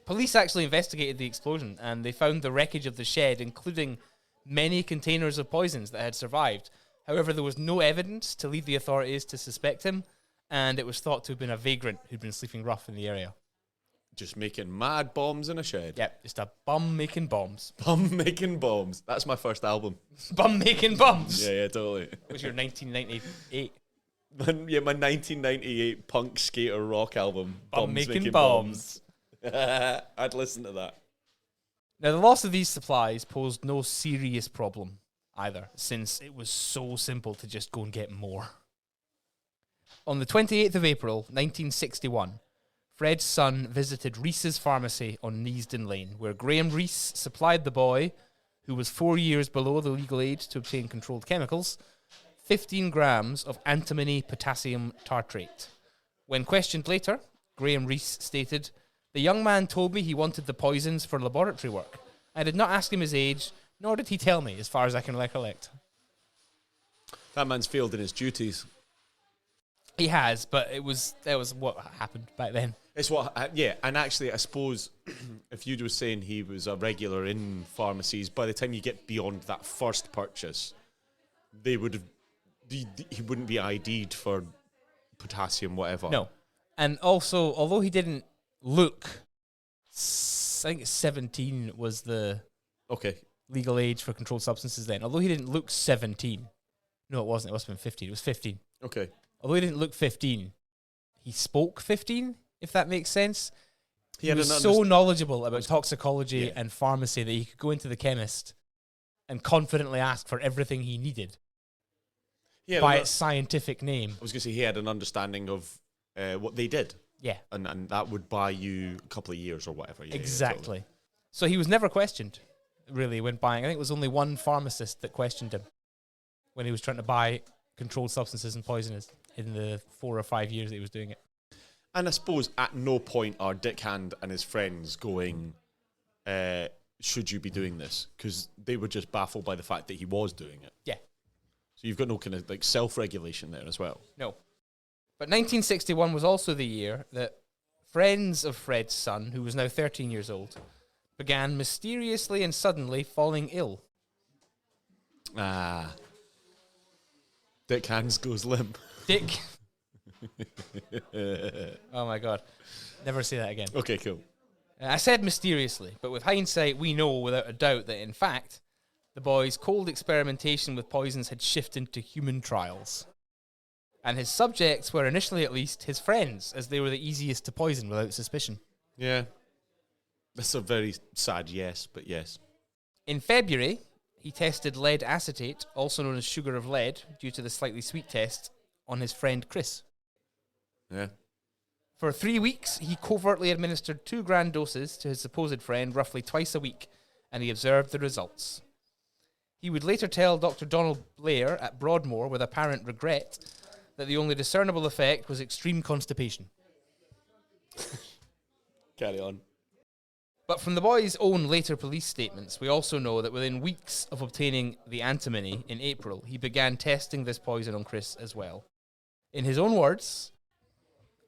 Police actually investigated the explosion, and they found the wreckage of the shed, including many containers of poisons that had survived. However, there was no evidence to lead the authorities to suspect him, and it was thought to have been a vagrant who'd been sleeping rough in the area. Just making mad bombs in a shed. Yep, just a bum making bombs. Bum making bombs. That's my first album. Bum making bombs? Yeah, totally. It was your 1998. My 1998 punk skater rock album. Bum making bombs. I'd listen to that. Now, the loss of these supplies posed no serious problem either, since it was so simple to just go and get more. On the 28th of April, 1961, Fred's son visited Reese's pharmacy on Neasden Lane, where Graham Reese supplied the boy, who was 4 years below the legal age to obtain controlled chemicals, 15 grams of antimony potassium tartrate. When questioned later, Graham Reese stated, "The young man told me he wanted the poisons for laboratory work. I did not ask him his age, nor did he tell me, as far as I can recollect." That man's failed in his duties. He has, but that was what happened back then. It's what, and actually, I suppose if you were saying he was a regular in pharmacies, by the time you get beyond that first purchase, they would have, he wouldn't be ID'd for potassium, whatever. No, and also, although he didn't look, I think 17 was the legal age for controlled substances then. Although he didn't look 17, no, it wasn't. It must have been 15. It was 15. Okay. Although he didn't look 15, he spoke 15, if that makes sense. He was so knowledgeable about toxicology and pharmacy that he could go into the chemist and confidently ask for everything he needed by its scientific name. I was going to say he had an understanding of what they did. Yeah. And that would buy you a couple of years or whatever. Yeah, exactly. Totally. So he was never questioned, really, when buying. I think it was only one pharmacist that questioned him when he was trying to buy controlled substances and poisons in the 4 or 5 years that he was doing it. And I suppose at no point are Dick Hand and his friends going, should you be doing this? Because they were just baffled by the fact that he was doing it. Yeah. So you've got no kind of like self-regulation there as well. No. But 1961 was also the year that friends of Fred's son, who was now 13 years old, began mysteriously and suddenly falling ill. Dick Hands goes limp. Dick. Oh my God. Never say that again. Okay, cool. I said mysteriously, but with hindsight, we know without a doubt that in fact, the boy's cold experimentation with poisons had shifted into human trials. And his subjects were initially at least his friends, as they were the easiest to poison without suspicion. Yeah. That's a very sad yes, but yes. In February, he tested lead acetate, also known as sugar of lead, due to the slightly sweet test, on his friend Chris. Yeah. For 3 weeks, he covertly administered 2 grand doses to his supposed friend roughly twice a week, and he observed the results. He would later tell Dr. Donald Blair at Broadmoor with apparent regret that the only discernible effect was extreme constipation. Carry on. But from the boy's own later police statements, we also know that within weeks of obtaining the antimony in April, he began testing this poison on Chris as well. In his own words,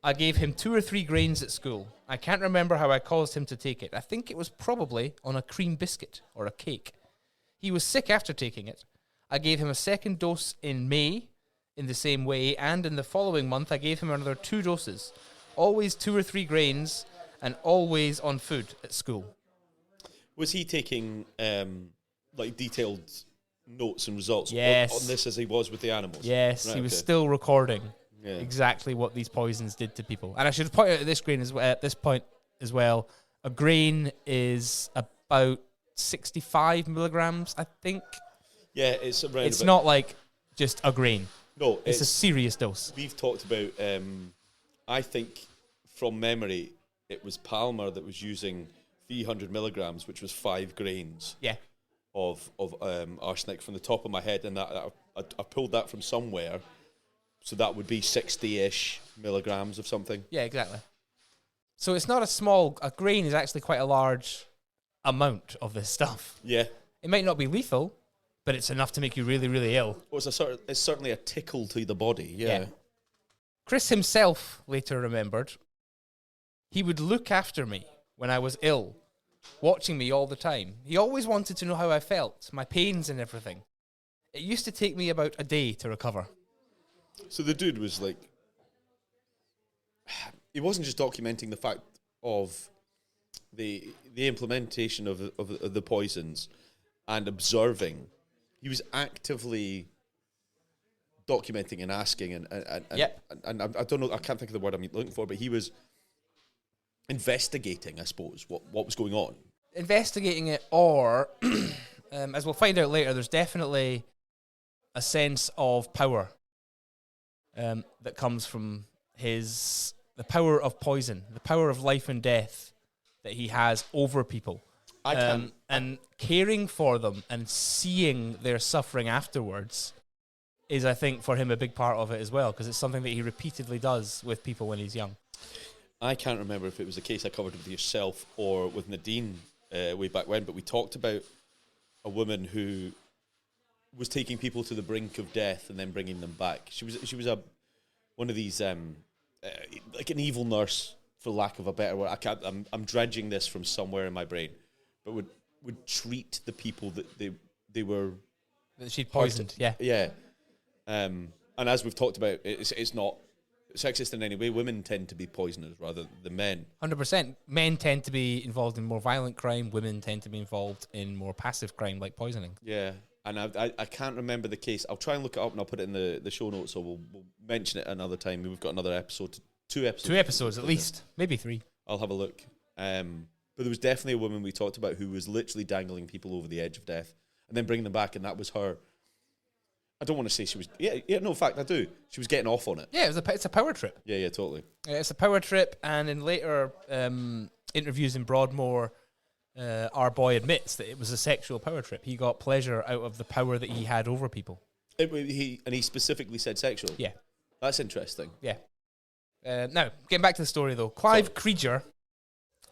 I gave him 2 or 3 grains at school. I can't remember how I caused him to take it. I think it was probably on a cream biscuit or a cake. He was sick after taking it. I gave him a second dose in May in the same way, and in the following month I gave him another 2 doses. Always 2 or 3 grains, and always on food at school. Was he taking like detailed notes and results Yes. on this as he was with the animals? Yes, Right, he was okay. still recording Yeah. exactly what these poisons did to people. And I should point out at this point as well, a grain is about 65 milligrams, I think. Yeah, it's around. It's not like just a grain. No, It's a serious dose. We've talked about. I think from memory, it was Palmer that was using 300 milligrams, which was 5 grains. Yeah. Of arsenic from the top of my head, and that I pulled that from somewhere, so that would be 60-ish milligrams of something. Yeah, exactly. So it's not a grain is actually quite a large amount of this stuff. Yeah. It might not be lethal, but it's enough to make you really, really ill. Well, it's certainly a tickle to the body. Yeah. Chris himself later remembered, he would look after me when I was ill, watching me all the time. He always wanted to know how I felt, my pains and everything. It used to take me about a day to recover. So the dude was like, he wasn't just documenting the fact of the implementation of the poisons and observing. He was actively documenting and asking and I don't know, I can't think of the word I'm looking for, but he was investigating, I suppose, what was going on. Investigating it, or as we'll find out later, there's definitely a sense of power that comes from the power of poison, the power of life and death that he has over people. And caring for them and seeing their suffering afterwards is, I think, for him a big part of it as well, because it's something that he repeatedly does with people when he's young. I can't remember if it was a case I covered with yourself or with Nadine way back when, but we talked about a woman who was taking people to the brink of death and then bringing them back. She was one of these like an evil nurse, for lack of a better word. I'm dredging this from somewhere in my brain, but would treat the people that they were that she'd poisoned. Yeah. And as we've talked about, it's not sexist in any way. Women tend to be poisoners rather than men. 100%. Men tend to be involved in more violent crime. Women tend to be involved in more passive crime, like poisoning. Yeah, and I can't remember the case. I'll try and look it up and I'll put it in the show notes, so we'll mention it another time. We've got another episode, 2 episodes. 2 episodes at least, maybe 3. I'll have a look. But there was definitely a woman we talked about who was literally dangling people over the edge of death and then bringing them back, and that was her. I don't want to say she was... Yeah, no, in fact, I do. She was getting off on it. Yeah, it's a power trip. Yeah, totally. It's a power trip, and in later interviews in Broadmoor, our boy admits that it was a sexual power trip. He got pleasure out of the power that he had over people. He specifically said sexual? Yeah. That's interesting. Yeah. Now, getting back to the story, though. Clive Creeger,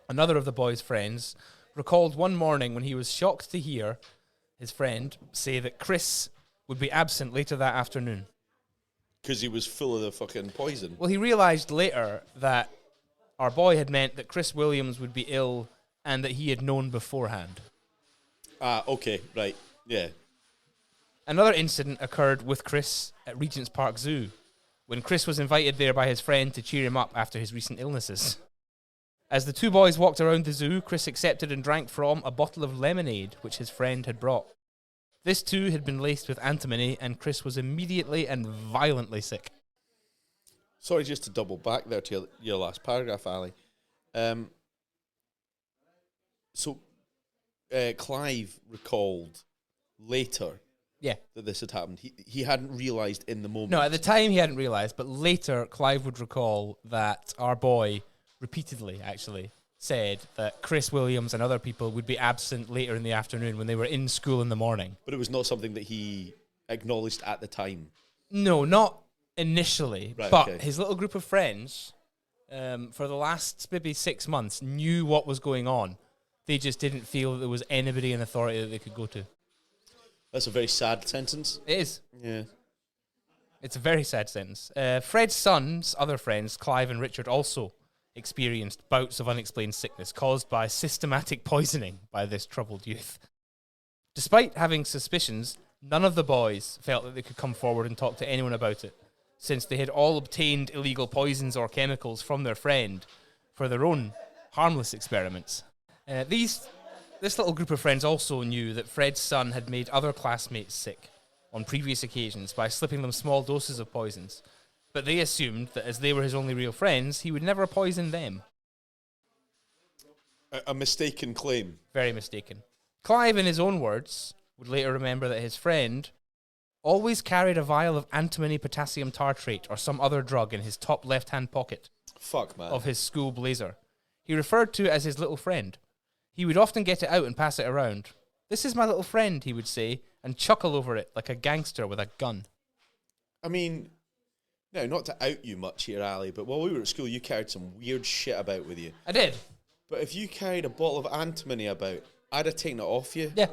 another of the boy's friends, recalled one morning when he was shocked to hear his friend say that Chris would be absent later that afternoon. Because he was full of the fucking poison. Well, he realised later that our boy had meant that Chris Williams would be ill and that he had known beforehand. Okay, right, yeah. Another incident occurred with Chris at Regent's Park Zoo, when Chris was invited there by his friend to cheer him up after his recent illnesses. As the 2 boys walked around the zoo, Chris accepted and drank from a bottle of lemonade which his friend had brought. This too had been laced with antimony, and Chris was immediately and violently sick. Sorry, just to double back there to your last paragraph, Ali. So Clive recalled later that this had happened. He hadn't realised in the moment. No, at the time he hadn't realised, but later Clive would recall that our boy repeatedly, actually, said that Chris Williams and other people would be absent later in the afternoon when they were in school in the morning. But it was not something that he acknowledged at the time. No, not initially. Right, but okay. his little group of friends, for the last maybe 6 months, knew what was going on. They just didn't feel that there was anybody in authority that they could go to. That's a very sad sentence. It is. Yeah. It's a very sad sentence. Fred's son's other friends, Clive and Richard, also experienced bouts of unexplained sickness caused by systematic poisoning by this troubled youth. Despite having suspicions, none of the boys felt that they could come forward and talk to anyone about it, since they had all obtained illegal poisons or chemicals from their friend for their own harmless experiments. This little group of friends also knew that Fred's son had made other classmates sick on previous occasions by slipping them small doses of poisons, but they assumed that as they were his only real friends, he would never poison them. A mistaken claim. Very mistaken. Clive, in his own words, would later remember that his friend always carried a vial of antimony potassium tartrate or some other drug in his top left-hand pocket of his school blazer. He referred to it as his little friend. He would often get it out and pass it around. "This is my little friend," he would say, and chuckle over it like a gangster with a gun. I mean, no, not to out you much here, Ali, but while we were at school, you carried some weird shit about with you. I did. But if you carried a bottle of antimony about, I'd have taken it off you. Yeah.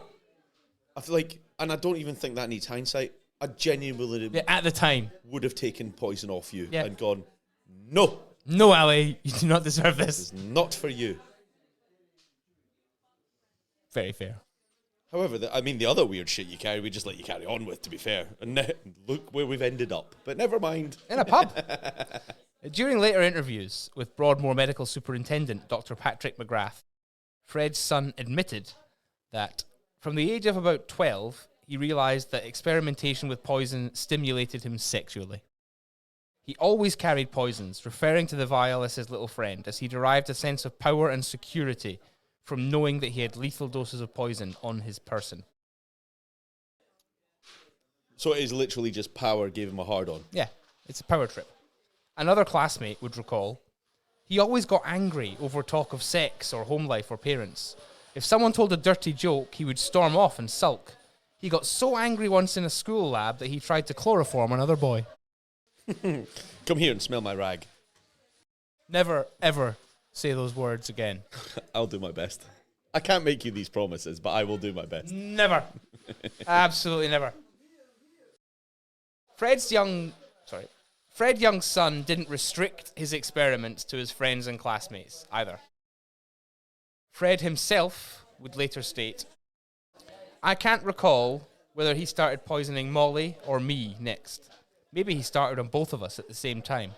I feel like, and I don't even think that needs hindsight, I genuinely At the time. would have taken poison off you and gone, no. No, Ali, you do not deserve this. It's not for you. Very fair. However, the other weird shit you carry, we just let you carry on with, to be fair. And look where we've ended up. But never mind. In a pub. During later interviews with Broadmoor Medical Superintendent Dr. Patrick McGrath, Fred's son admitted that from the age of about 12, he realised that experimentation with poison stimulated him sexually. He always carried poisons, referring to the vial as his little friend, as he derived a sense of power and security from knowing that he had lethal doses of poison on his person. So it is literally just power gave him a hard-on. Yeah, it's a power trip. Another classmate would recall, he always got angry over talk of sex or home life or parents. If someone told a dirty joke, he would storm off and sulk. He got so angry once in a school lab that he tried to chloroform another boy. Come here and smell my rag. Never, ever say those words again. I'll do my best. I can't make you these promises, but I will do my best. Never. Absolutely never. Fred Young's son didn't restrict his experiments to his friends and classmates either. Fred himself would later state, "I can't recall whether he started poisoning Molly or me next. Maybe he started on both of us at the same time.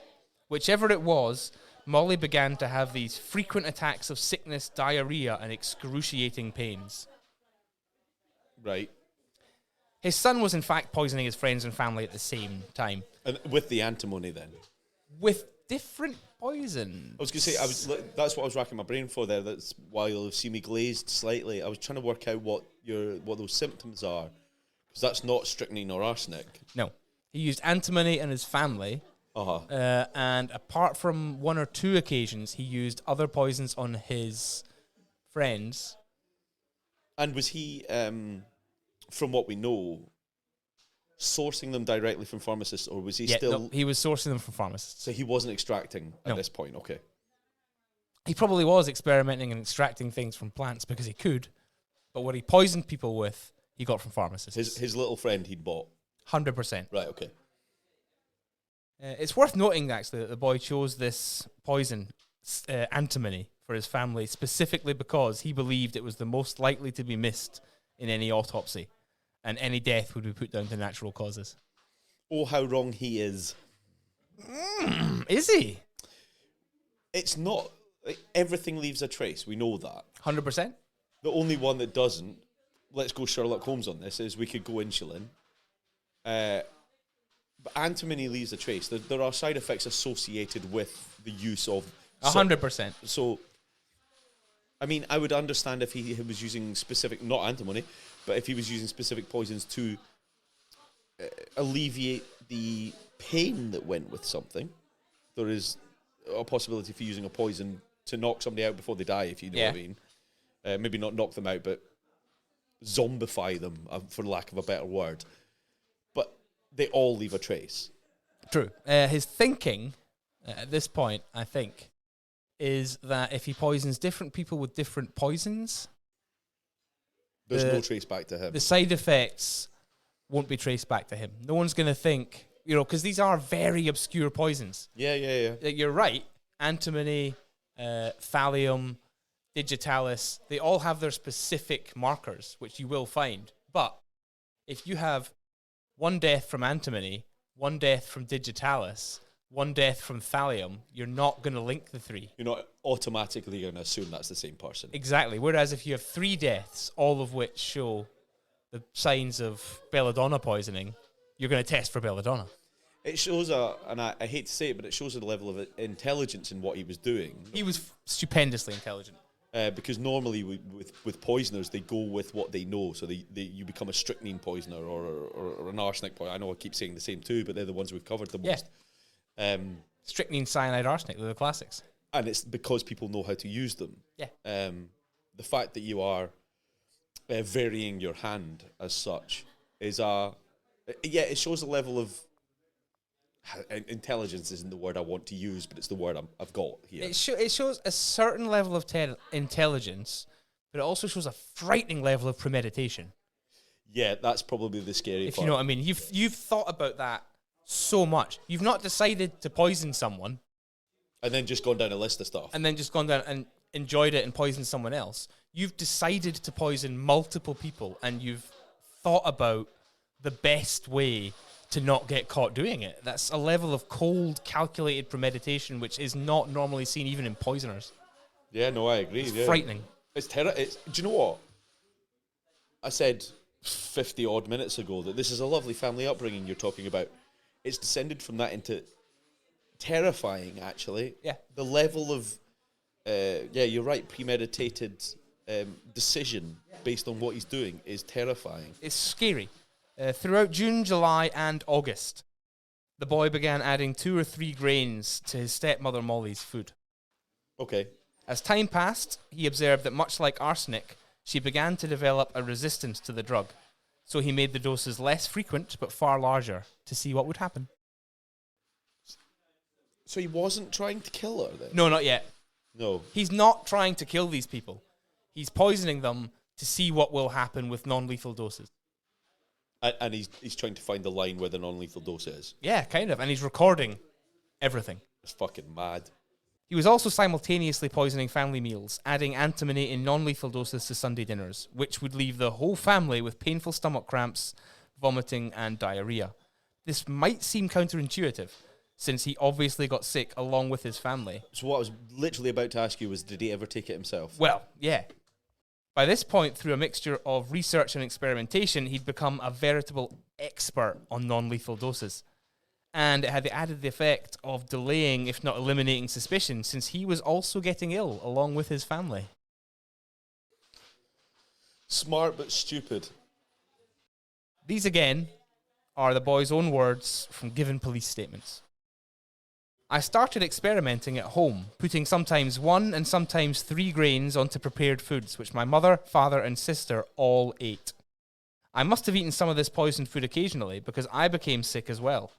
Whichever it was, Molly began to have these frequent attacks of sickness, diarrhea, and excruciating pains." Right. His son was in fact poisoning his friends and family at the same time. And with the antimony then? With different poison. I was going to say, that's what I was racking my brain for there. That's why you'll see me glazed slightly. I was trying to work out what those symptoms are. Because that's not strychnine or arsenic. No. He used antimony in his family. And apart from one or two occasions, he used other poisons on his friends. And was he, from what we know, sourcing them directly from pharmacists, or was he still... No, he was sourcing them from pharmacists. So he wasn't extracting at this point, okay. He probably was experimenting and extracting things from plants because he could, but what he poisoned people with, he got from pharmacists. His little friend he'd bought. 100%. Right, okay. It's worth noting, actually, that the boy chose this poison, antimony, for his family specifically because he believed it was the most likely to be missed in any autopsy, and any death would be put down to natural causes. Oh, how wrong he is. Is he? It's not... everything leaves a trace, we know that. 100%? The only one that doesn't, let's go Sherlock Holmes on this, is we could go insulin. But antimony leaves a trace. There are side effects associated with the use of... 100%. So, I mean, I would understand if he was using specific, not antimony, but if he was using specific poisons to alleviate the pain that went with something. There is a possibility for using a poison to knock somebody out before they die, if you know what I mean. Maybe not knock them out, but zombify them, for lack of a better word. But they all leave a trace. True. His thinking, at this point, I think, is that if he poisons different people with different poisons, There's no trace back to him. the side effects won't be traced back to him. No one's going to think, because these are very obscure poisons. Yeah. You're right. Antimony, thallium, digitalis, they all have their specific markers, which you will find. But if you have one death from antimony, one death from digitalis, one death from thallium, you're not going to link the three. You're not automatically going to assume that's the same person. Exactly. Whereas if you have 3 deaths, all of which show the signs of belladonna poisoning, you're going to test for belladonna. It shows and I hate to say it, but it shows a level of intelligence in what he was doing. He was stupendously intelligent. Because normally with poisoners, they go with what they know. So you become a strychnine poisoner or an arsenic poisoner. I know I keep saying the same two, but they're the ones we've covered the most. Strychnine, cyanide, arsenic, they're the classics. And it's because people know how to use them. Yeah. The fact that you are varying your hand as such is it shows a level of intelligence isn't the word I want to use, but it's the word I've got here. It shows a certain level of intelligence, but it also shows a frightening level of premeditation. Yeah, that's probably the scary part. If you know what I mean. You've thought about that so much. You've not decided to poison someone. And then just gone down a list of stuff. And then just gone down and enjoyed it and poisoned someone else. You've decided to poison multiple people, and you've thought about the best way to not get caught doing it. That's a level of cold, calculated premeditation which is not normally seen even in poisoners. Yeah, no, I agree. It's frightening. It's terrible. Do you know what? I said 50 odd minutes ago that this is a lovely family upbringing you're talking about. It's descended from that into terrifying, actually. Yeah. The level of, you're right, premeditated decision based on what he's doing is terrifying. It's scary. Throughout June, July, and August, the boy began adding 2 or 3 grains to his stepmother Molly's food. Okay. As time passed, he observed that much like arsenic, she began to develop a resistance to the drug. So he made the doses less frequent but far larger to see what would happen. So he wasn't trying to kill her then? No, not yet. No. He's not trying to kill these people. He's poisoning them to see what will happen with non-lethal doses. And he's trying to find the line where the non-lethal dose is. Yeah, kind of. And he's recording everything. It's fucking mad. He was also simultaneously poisoning family meals, adding antimony in non-lethal doses to Sunday dinners, which would leave the whole family with painful stomach cramps, vomiting, and diarrhea. This might seem counterintuitive, since he obviously got sick along with his family. So what I was literally about to ask you was, did he ever take it himself? Well, yeah. By this point, through a mixture of research and experimentation, he'd become a veritable expert on non-lethal doses. And it had the added effect of delaying, if not eliminating, suspicion, since he was also getting ill along with his family. Smart but stupid. These, again, are the boy's own words from given police statements. I started experimenting at home, putting sometimes 1 and sometimes 3 grains onto prepared foods, which my mother, father, and sister all ate. I must have eaten some of this poisoned food occasionally, because I became sick as well.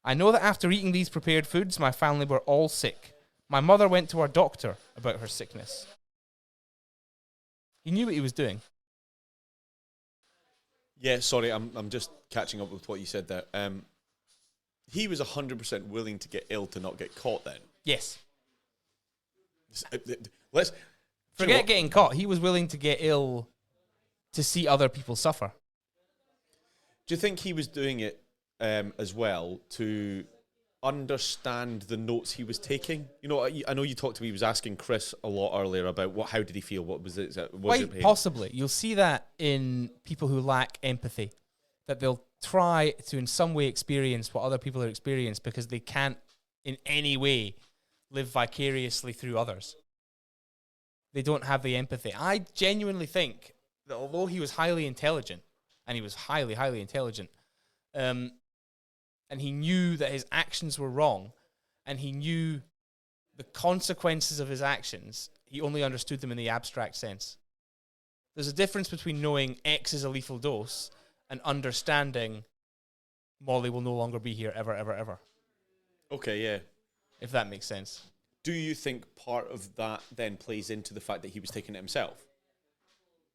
I know that after eating these prepared foods, my family were all sick. My mother went to our doctor about her sickness. He knew what he was doing. Yeah, sorry, I'm just catching up with what you said there. He was 100% willing to get ill to not get caught then. Yes. Let's Forget getting caught. He was willing to get ill to see other people suffer. Do you think he was doing it as well to understand the notes he was taking? You know, I know you talked to me. He was asking Chris a lot earlier about how did he feel? What was it? Quite possibly. You'll see that in people who lack empathy, that they'll try to in some way experience what other people are experiencing because they can't in any way live vicariously through others. They don't have the empathy. I genuinely think that although he was highly intelligent, and he was highly, highly intelligent, and he knew that his actions were wrong, and he knew the consequences of his actions, he only understood them in the abstract sense. There's a difference between knowing X is a lethal dose and understanding Molly will no longer be here ever, ever, ever. Okay, yeah. If that makes sense. Do you think part of that then plays into the fact that he was taking it himself?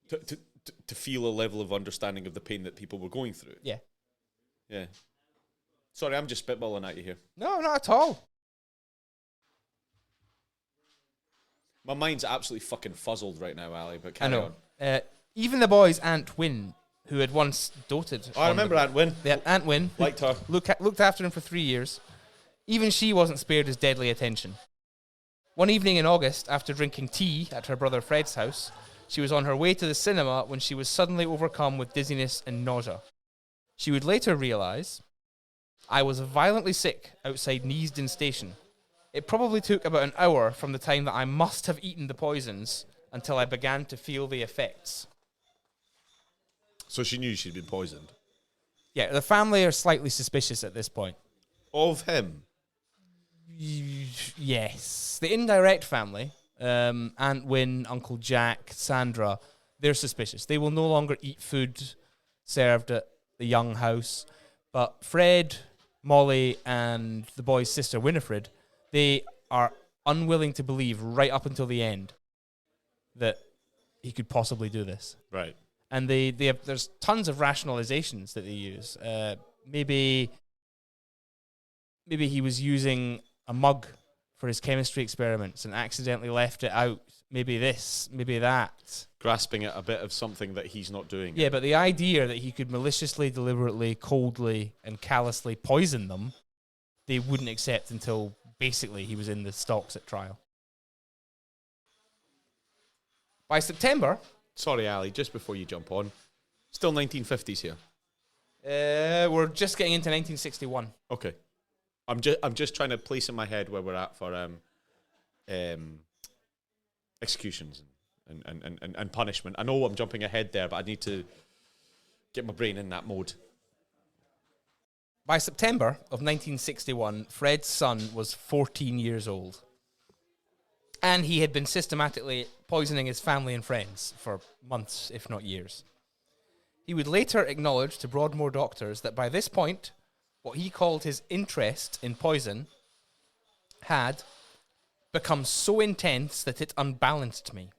To feel a level of understanding of the pain that people were going through? Yeah. Yeah. Sorry, I'm just spitballing at you here. No, not at all. My mind's absolutely fucking fuzzled right now, Ali, but I carry know. on. Even the boy's Aunt Wynne, who had once doted I remember Aunt Wynne. Yeah, Aunt Wynne. Liked her. Looked after him for 3 years. Even she wasn't spared his deadly attention. One evening in August, after drinking tea at her brother Fred's house, she was on her way to the cinema when she was suddenly overcome with dizziness and nausea. She would later realise, I was violently sick outside Neasden Station. It probably took about an hour from the time that I must have eaten the poisons until I began to feel the effects. So she knew she'd been poisoned. Yeah, the family are slightly suspicious at this point. Of him? Yes. The indirect family, Aunt Wynne, Uncle Jack, Sandra, they're suspicious. They will no longer eat food served at the Young house. But Fred, Molly, and the boy's sister, Winifred, they are unwilling to believe right up until the end that he could possibly do this. Right. And they have, there's tons of rationalizations that they use. Maybe he was using a mug for his chemistry experiments and accidentally left it out. Maybe this, maybe that. Grasping at a bit of something that he's not doing. Yeah, but the idea that he could maliciously, deliberately, coldly, and callously poison them, they wouldn't accept until basically he was in the stocks at trial. By September... Sorry, Ali, just before you jump on. Still 1950s here. We're just getting into 1961. Okay. I'm just trying to place in my head where we're at for executions and punishment. I know I'm jumping ahead there, but I need to get my brain in that mode. By September of 1961, Fred's son was 14 years old. And he had been systematically poisoning his family and friends for months, if not years. He would later acknowledge to Broadmoor doctors that by this point, what he called his interest in poison had become so intense that it unbalanced me.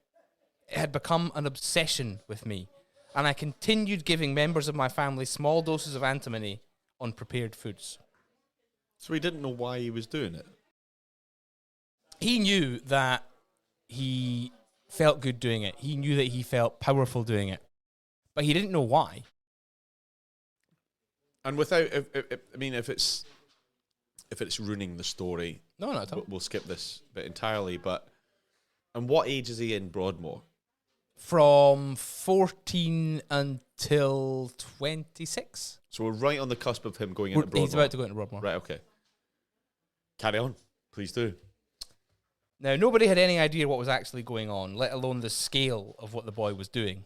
It had become an obsession with me, and I continued giving members of my family small doses of antimony on prepared foods. So he didn't know why he was doing it? He knew that he felt good doing it. He knew that he felt powerful doing it. But he didn't know why. And without, if it's ruining the story, No, not at all. we'll skip this bit entirely. But and what age is he in Broadmoor? From 14 until 26. So we're right on the cusp of him going into Broadmoor. He's about to go into Broadmoor. Right, okay. Carry on, please do. Now, nobody had any idea what was actually going on, let alone the scale of what the boy was doing.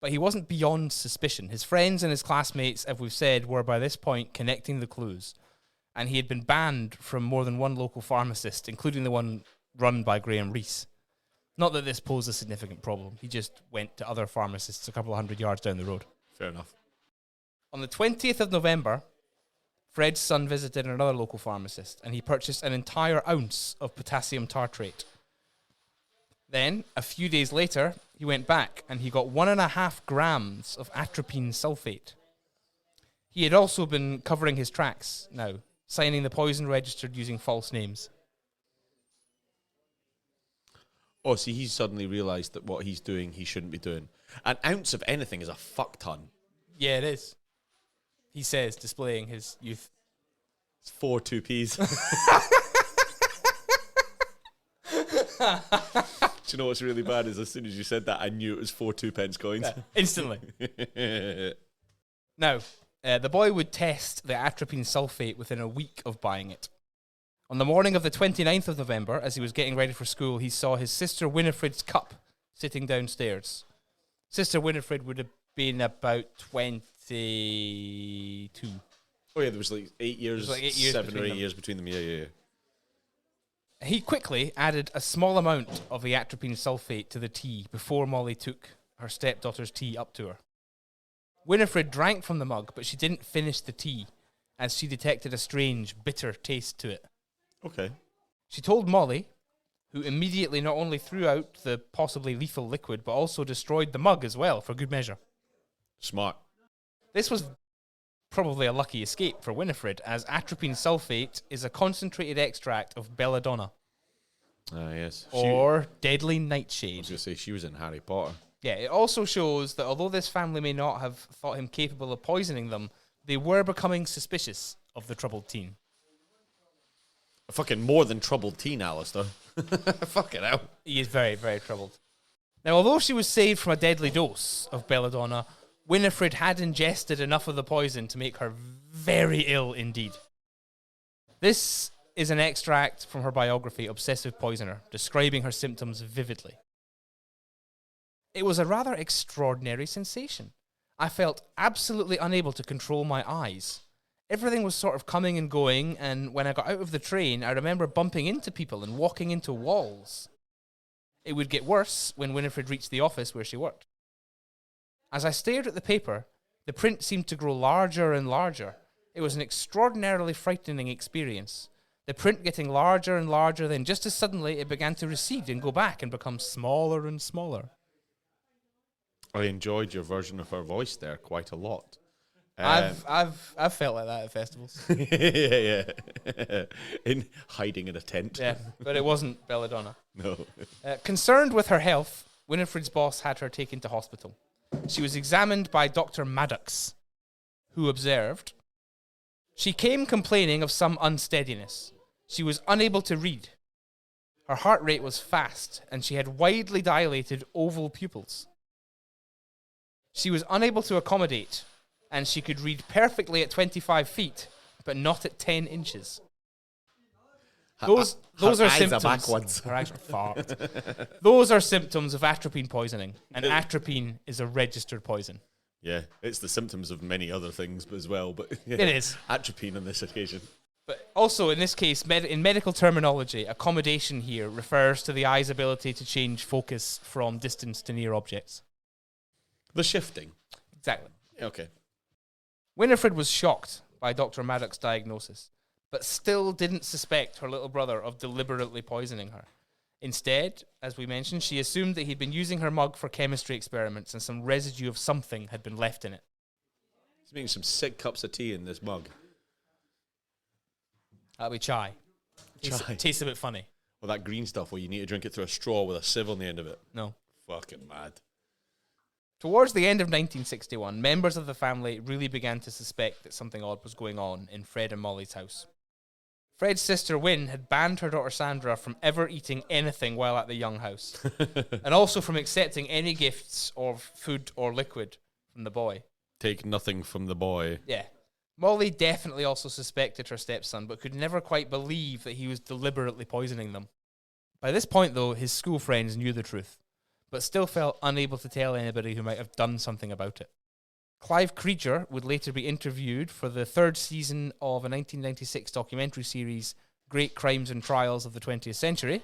But he wasn't beyond suspicion. His friends and his classmates, as we've said, were by this point connecting the clues. And he had been banned from more than one local pharmacist, including the one run by Graham Rees. Not that this posed a significant problem. He just went to other pharmacists a couple of 100 yards down the road. Fair enough. On the 20th of November, Fred's son visited another local pharmacist, and he purchased an entire ounce of potassium tartrate. Then, a few days later, he went back, and he got 1.5 grams of atropine sulfate. He had also been covering his tracks now, signing the poison registered using false names. Oh, see, he's suddenly realised that what he's doing, he shouldn't be doing. An ounce of anything is a fuck ton. Yeah, it is. He says, displaying his youth. It's 4 2p's. Do you know what's really bad is as soon as you said that, I knew it was 4 2p coins. Yeah, instantly. Now, the boy would test the atropine sulfate within a week of buying it. On the morning of the 29th of November, as he was getting ready for school, he saw his sister Winifred's cup sitting downstairs. Sister Winifred would have been about 22. Oh yeah, there was like 8 years, Like 8 years 7 or 8 between them. years between them. Yeah. He quickly added a small amount of the atropine sulfate to the tea before Molly took her stepdaughter's tea up to her. Winifred drank from the mug, but she didn't finish the tea, as she detected a strange, bitter taste to it. Okay. She told Molly, who immediately not only threw out the possibly lethal liquid, but also destroyed the mug as well, for good measure. Smart. This was probably a lucky escape for Winifred, as atropine sulfate is a concentrated extract of belladonna, Yes. or deadly I nightshade. was going to say, she was in Harry Potter. Yeah, it also shows that although this family may not have thought him capable of poisoning them, they were becoming suspicious of the troubled teen. A fucking more than troubled teen, Alistair. Fucking hell. He is very, very troubled. Now, although she was saved from a deadly dose of belladonna, Winifred had ingested enough of the poison to make her very ill indeed. This is an extract from her biography, Obsessive Poisoner, describing her symptoms vividly. It was a rather extraordinary sensation. I felt absolutely unable to control my eyes. Everything was sort of coming and going, and when I got out of the train, I remember bumping into people and walking into walls. It would get worse when Winifred reached the office where she worked. As I stared at the paper, the print seemed to grow larger and larger. It was an extraordinarily frightening experience. The print getting larger and larger, then just as suddenly it began to recede and go back and become smaller and smaller. I enjoyed your version of her voice there quite a lot. I've felt like that at festivals. Yeah. In hiding in a tent. Yeah, but it wasn't belladonna. No. Concerned with her health, Winifred's boss had her taken to hospital. She was examined by Dr. Maddox, who observed, she came complaining of some unsteadiness. She was unable to read. Her heart rate was fast, and she had widely dilated oval pupils. She was unable to accommodate, and she could read perfectly at 25 feet, but not at 10 inches. Those are symptoms. Backwards. Her eyes are fucked. Those are symptoms of atropine poisoning, and atropine is a registered poison. Yeah, it's the symptoms of many other things as well, but yeah, It is. atropine on this occasion. But also, in this case, in medical terminology, accommodation here refers to the eye's ability to change focus from distance to near objects. The shifting. Exactly. Okay. Winifred was shocked by Dr. Maddox's diagnosis, but still didn't suspect her little brother of deliberately poisoning her. Instead, as we mentioned, she assumed that he'd been using her mug for chemistry experiments and some residue of something had been left in it. He's making some sick cups of tea in this mug. That'll be chai. Chai. Tastes a bit funny. Or that green stuff where you need to drink it through a straw with a sieve on the end of it. No. Fucking mad. Towards the end of 1961, members of the family really began to suspect that something odd was going on in Fred and Molly's house. Fred's sister Wynne had banned her daughter Sandra from ever eating anything while at the Young house, and also from accepting any gifts of food or liquid from the boy. Take nothing from the boy. Yeah. Molly definitely also suspected her stepson, but could never quite believe that he was deliberately poisoning them. By this point, though, his school friends knew the truth, but still felt unable to tell anybody who might have done something about it. Clive Creature would later be interviewed for the third season of a 1996 documentary series, Great Crimes and Trials of the 20th Century.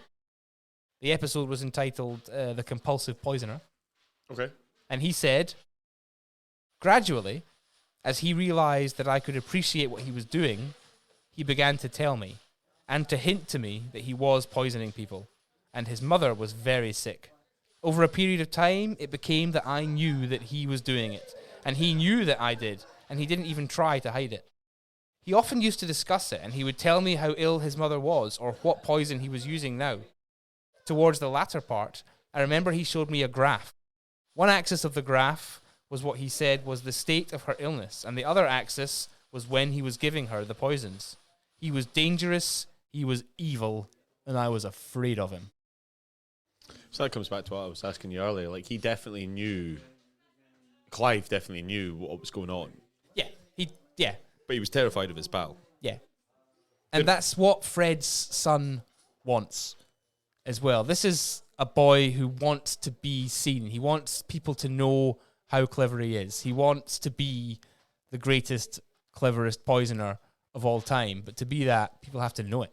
The episode was entitled The Compulsive Poisoner. Okay. And he said, gradually, as he realized that I could appreciate what he was doing, he began to tell me, and to hint to me that he was poisoning people, and his mother was very sick. Over a period of time, it became that I knew that he was doing it, and he knew that I did, and he didn't even try to hide it. He often used to discuss it, and he would tell me how ill his mother was, or what poison he was using now. Towards the latter part, I remember he showed me a graph. One axis of the graph was what he said was the state of her illness, and the other axis was when he was giving her the poisons. He was dangerous, he was evil, and I was afraid of him. So that comes back to what I was asking you earlier. Like, he definitely knew, Clive definitely knew what was going on. Yeah. But he was terrified of his pal. Yeah. And that's what Fred's son wants as well. This is a boy who wants to be seen. He wants people to know how clever he is. He wants to be the greatest, cleverest poisoner of all time. But to be that, people have to know it.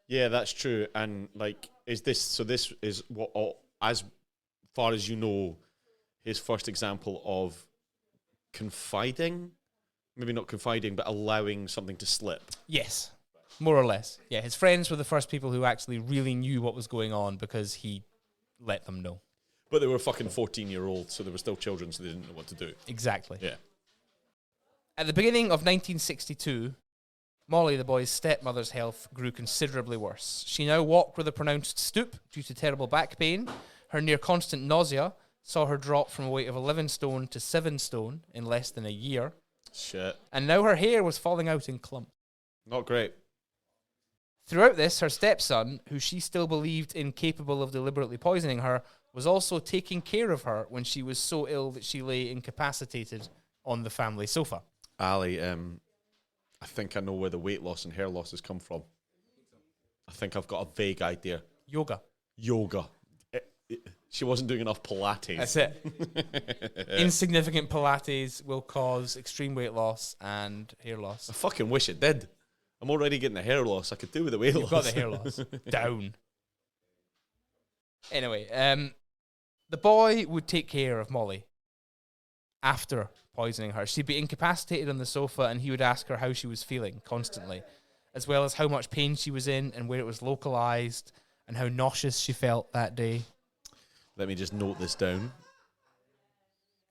Yeah, that's true. And, like, this is what, as far as you know, his first example of confiding? Maybe not confiding, but allowing something to slip. Yes. More or less. Yeah, his friends were the first people who actually really knew what was going on because he let them know. But they were fucking 14-year-olds, so they were still children, so they didn't know what to do. Exactly. Yeah. At the beginning of 1962, Molly, the boy's stepmother's health grew considerably worse. She now walked with a pronounced stoop due to terrible back pain. Her near constant nausea saw her drop from a weight of 11 stone to 7 stone in less than a year. Shit. And now her hair was falling out in clumps. Not great. Throughout this, her stepson, who she still believed incapable of deliberately poisoning her, was also taking care of her when she was so ill that she lay incapacitated on the family sofa. Ali, I think I know where the weight loss and hair loss has come from. I think I've got a vague idea. Yoga. She wasn't doing enough Pilates. That's it. Insignificant Pilates will cause extreme weight loss and hair loss. I fucking wish it did. I'm already getting the hair loss. I could do with the weight loss. You've got the hair loss. Down. Anyway, the boy would take care of Molly after poisoning her. She'd be incapacitated on the sofa and he would ask her how she was feeling constantly, as well as how much pain she was in and where it was localized and how nauseous she felt that day. Let me just note this down.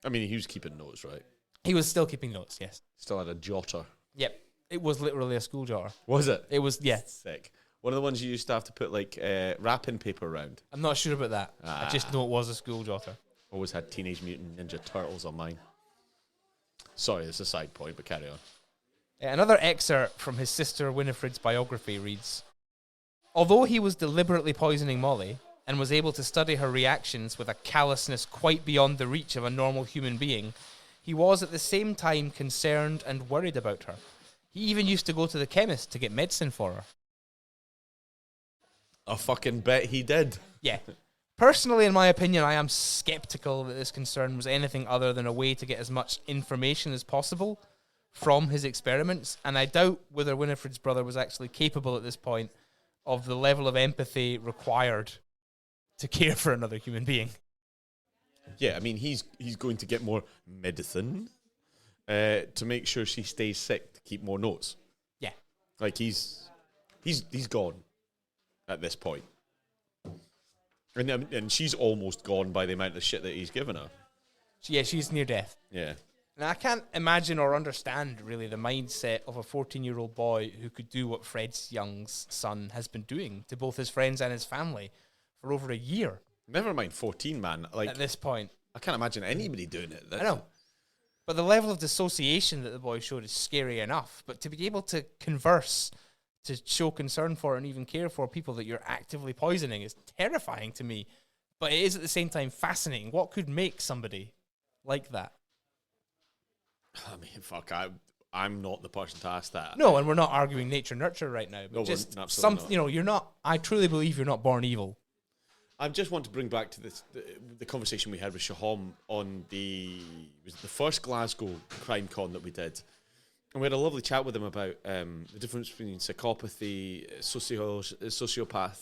I mean, he was keeping notes, right? He was still keeping notes, yes. Still had a jotter. Yep. It was literally a school jar. Was it? It was, yeah. Sick. One of the ones you used to have to put, like, wrapping paper around. I'm not sure about that. I just know it was a school jotter. Always had Teenage Mutant Ninja Turtles on mine. Sorry, it's a side point, but carry on. Another excerpt from his sister Winifred's biography reads, although he was deliberately poisoning Molly and was able to study her reactions with a callousness quite beyond the reach of a normal human being, he was at the same time concerned and worried about her. He even used to go to the chemist to get medicine for her. I fucking bet he did. Yeah. Personally, in my opinion, I am skeptical that this concern was anything other than a way to get as much information as possible from his experiments, and I doubt whether Winifred's brother was actually capable at this point of the level of empathy required to care for another human being. Yeah, I mean, he's going to get more medicine to make sure she stays sick, to keep more notes. Yeah. Like, he's gone at this point. And she's almost gone by the amount of shit that he's given her. Yeah, she's near death. Yeah. And I can't imagine or understand, really, the mindset of a 14-year-old boy who could do what Fred Young's son has been doing to both his friends and his family for over a year. Never mind 14, man. Like, at this point. I can't imagine anybody doing it. I know. But the level of dissociation that the boy showed is scary enough. But to be able to converse, to show concern for and even care for people that you're actively poisoning is terrifying to me. But it is at the same time fascinating. What could make somebody like that? I mean, fuck, I'm not the person to ask that. No, and we're not arguing nature-nurture right now. But No, just absolutely not. You know, you're not, I truly believe you're not born evil. I just want to bring back to this the conversation we had with Shaham on the first Glasgow crime con that we did. And we had a lovely chat with him about the difference between psychopathy, sociopath,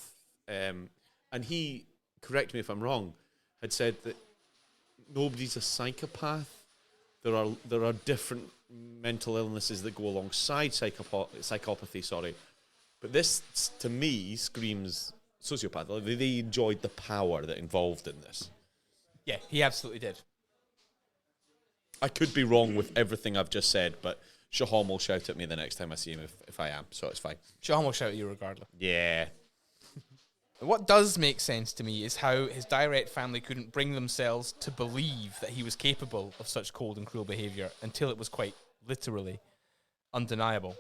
and he, correct me if I'm wrong, had said that nobody's a psychopath. There are different mental illnesses that go alongside psychopathy. Sorry, but this to me screams sociopath. Like, they enjoyed the power that involved in this. Yeah, he absolutely did. I could be wrong with everything I've just said, but Shaham will shout at me the next time I see him if I am, so it's fine. Shaham will shout at you regardless. Yeah. What does make sense to me is how his direct family couldn't bring themselves to believe that he was capable of such cold and cruel behaviour until it was quite literally undeniable.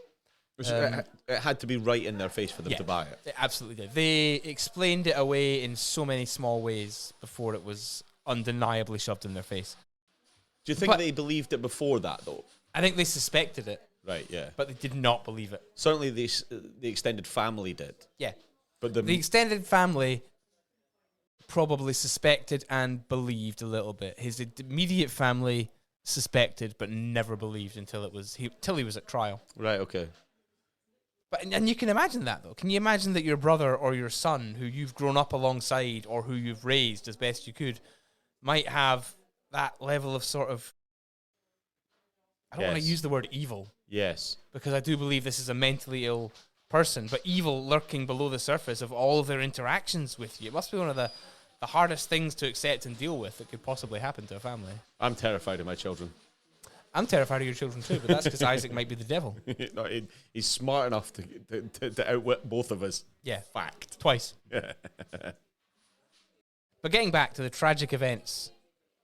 It had to be right in their face for them to buy it. It absolutely did. They explained it away in so many small ways before it was undeniably shoved in their face. Do you think they believed it before that, though? I think they suspected it. Right, yeah. But they did not believe it. Certainly the extended family did. Yeah. But the extended family probably suspected and believed a little bit. His immediate family suspected but never believed until he was at trial. Right, okay. But and you can imagine that, though. Can you imagine that your brother or your son, who you've grown up alongside or who you've raised as best you could, might have that level of sort of, I don't want to use the word evil. Yes. Because I do believe this is a mentally ill person, but evil lurking below the surface of all of their interactions with you. It must be one of the hardest things to accept and deal with that could possibly happen to a family. I'm terrified of my children. I'm terrified of your children too, but that's because Isaac might be the devil. No, he's smart enough to outwit both of us. Yeah. Fact. Twice. But getting back to the tragic events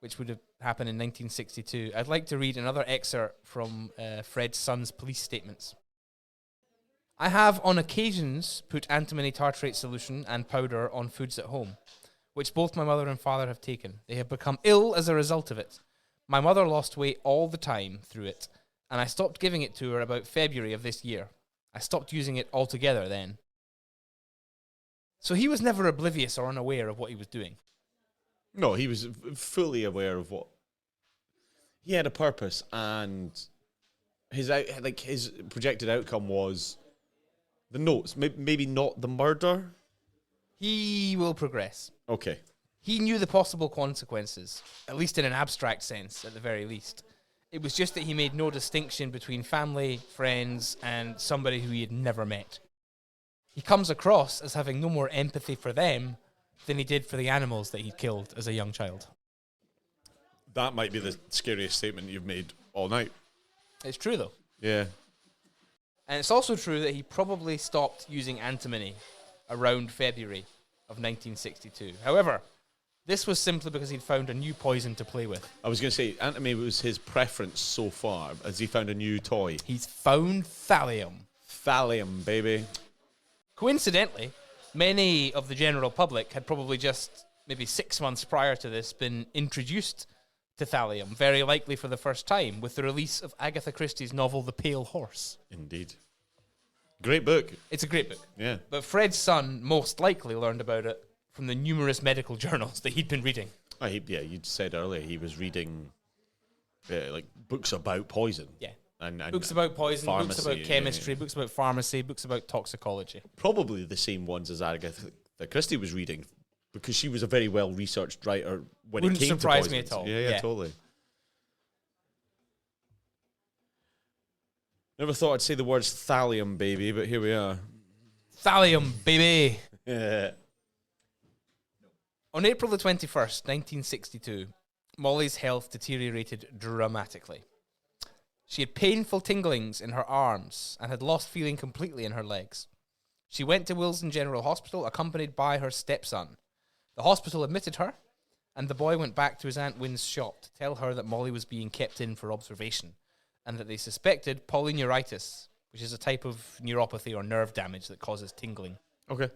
which would have happened in 1962, I'd like to read another excerpt from Fred's son's police statements. I have on occasions put antimony tartrate solution and powder on foods at home, which both my mother and father have taken. They have become ill as a result of it. My mother lost weight all the time through it, and I stopped giving it to her about February of this year. I stopped using it altogether then. So he was never oblivious or unaware of what he was doing. No, he was fully aware of what... He had a purpose, and his projected outcome was the notes. Maybe not the murder. He will progress. Okay. He knew the possible consequences, at least in an abstract sense, at the very least. It was just that he made no distinction between family, friends, and somebody who he had never met. He comes across as having no more empathy for them than he did for the animals that he'd killed as a young child. That might be the scariest statement you've made all night. It's true, though. Yeah. And it's also true that he probably stopped using antimony around February of 1962. However, this was simply because he'd found a new poison to play with. I was going to say, antimony was his preference so far, as he found a new toy. He's found thallium. Thallium, baby. Coincidentally, many of the general public had probably just, maybe 6 months prior to this, been introduced to thallium, very likely for the first time, with the release of Agatha Christie's novel The Pale Horse. Indeed. Great book. It's a great book. Yeah. But Fred's son most likely learned about it from the numerous medical journals that he'd been reading. You said earlier he was reading books about poison. Yeah. And books about poison, pharmacy, books about chemistry, books about pharmacy, books about toxicology. Probably the same ones as Agatha Christie was reading, because she was a very well-researched writer when Wouldn't it came to poisons. surprise me at all. Yeah, totally. Never thought I'd say the words thallium, baby, but here we are. Thallium, baby! Yeah. On April the 21st, 1962, Molly's health deteriorated dramatically. She had painful tinglings in her arms and had lost feeling completely in her legs. She went to Wilson General Hospital accompanied by her stepson. The hospital admitted her, and the boy went back to his Aunt Wynn's shop to tell her that Molly was being kept in for observation and that they suspected polyneuritis, which is a type of neuropathy or nerve damage that causes tingling. Okay.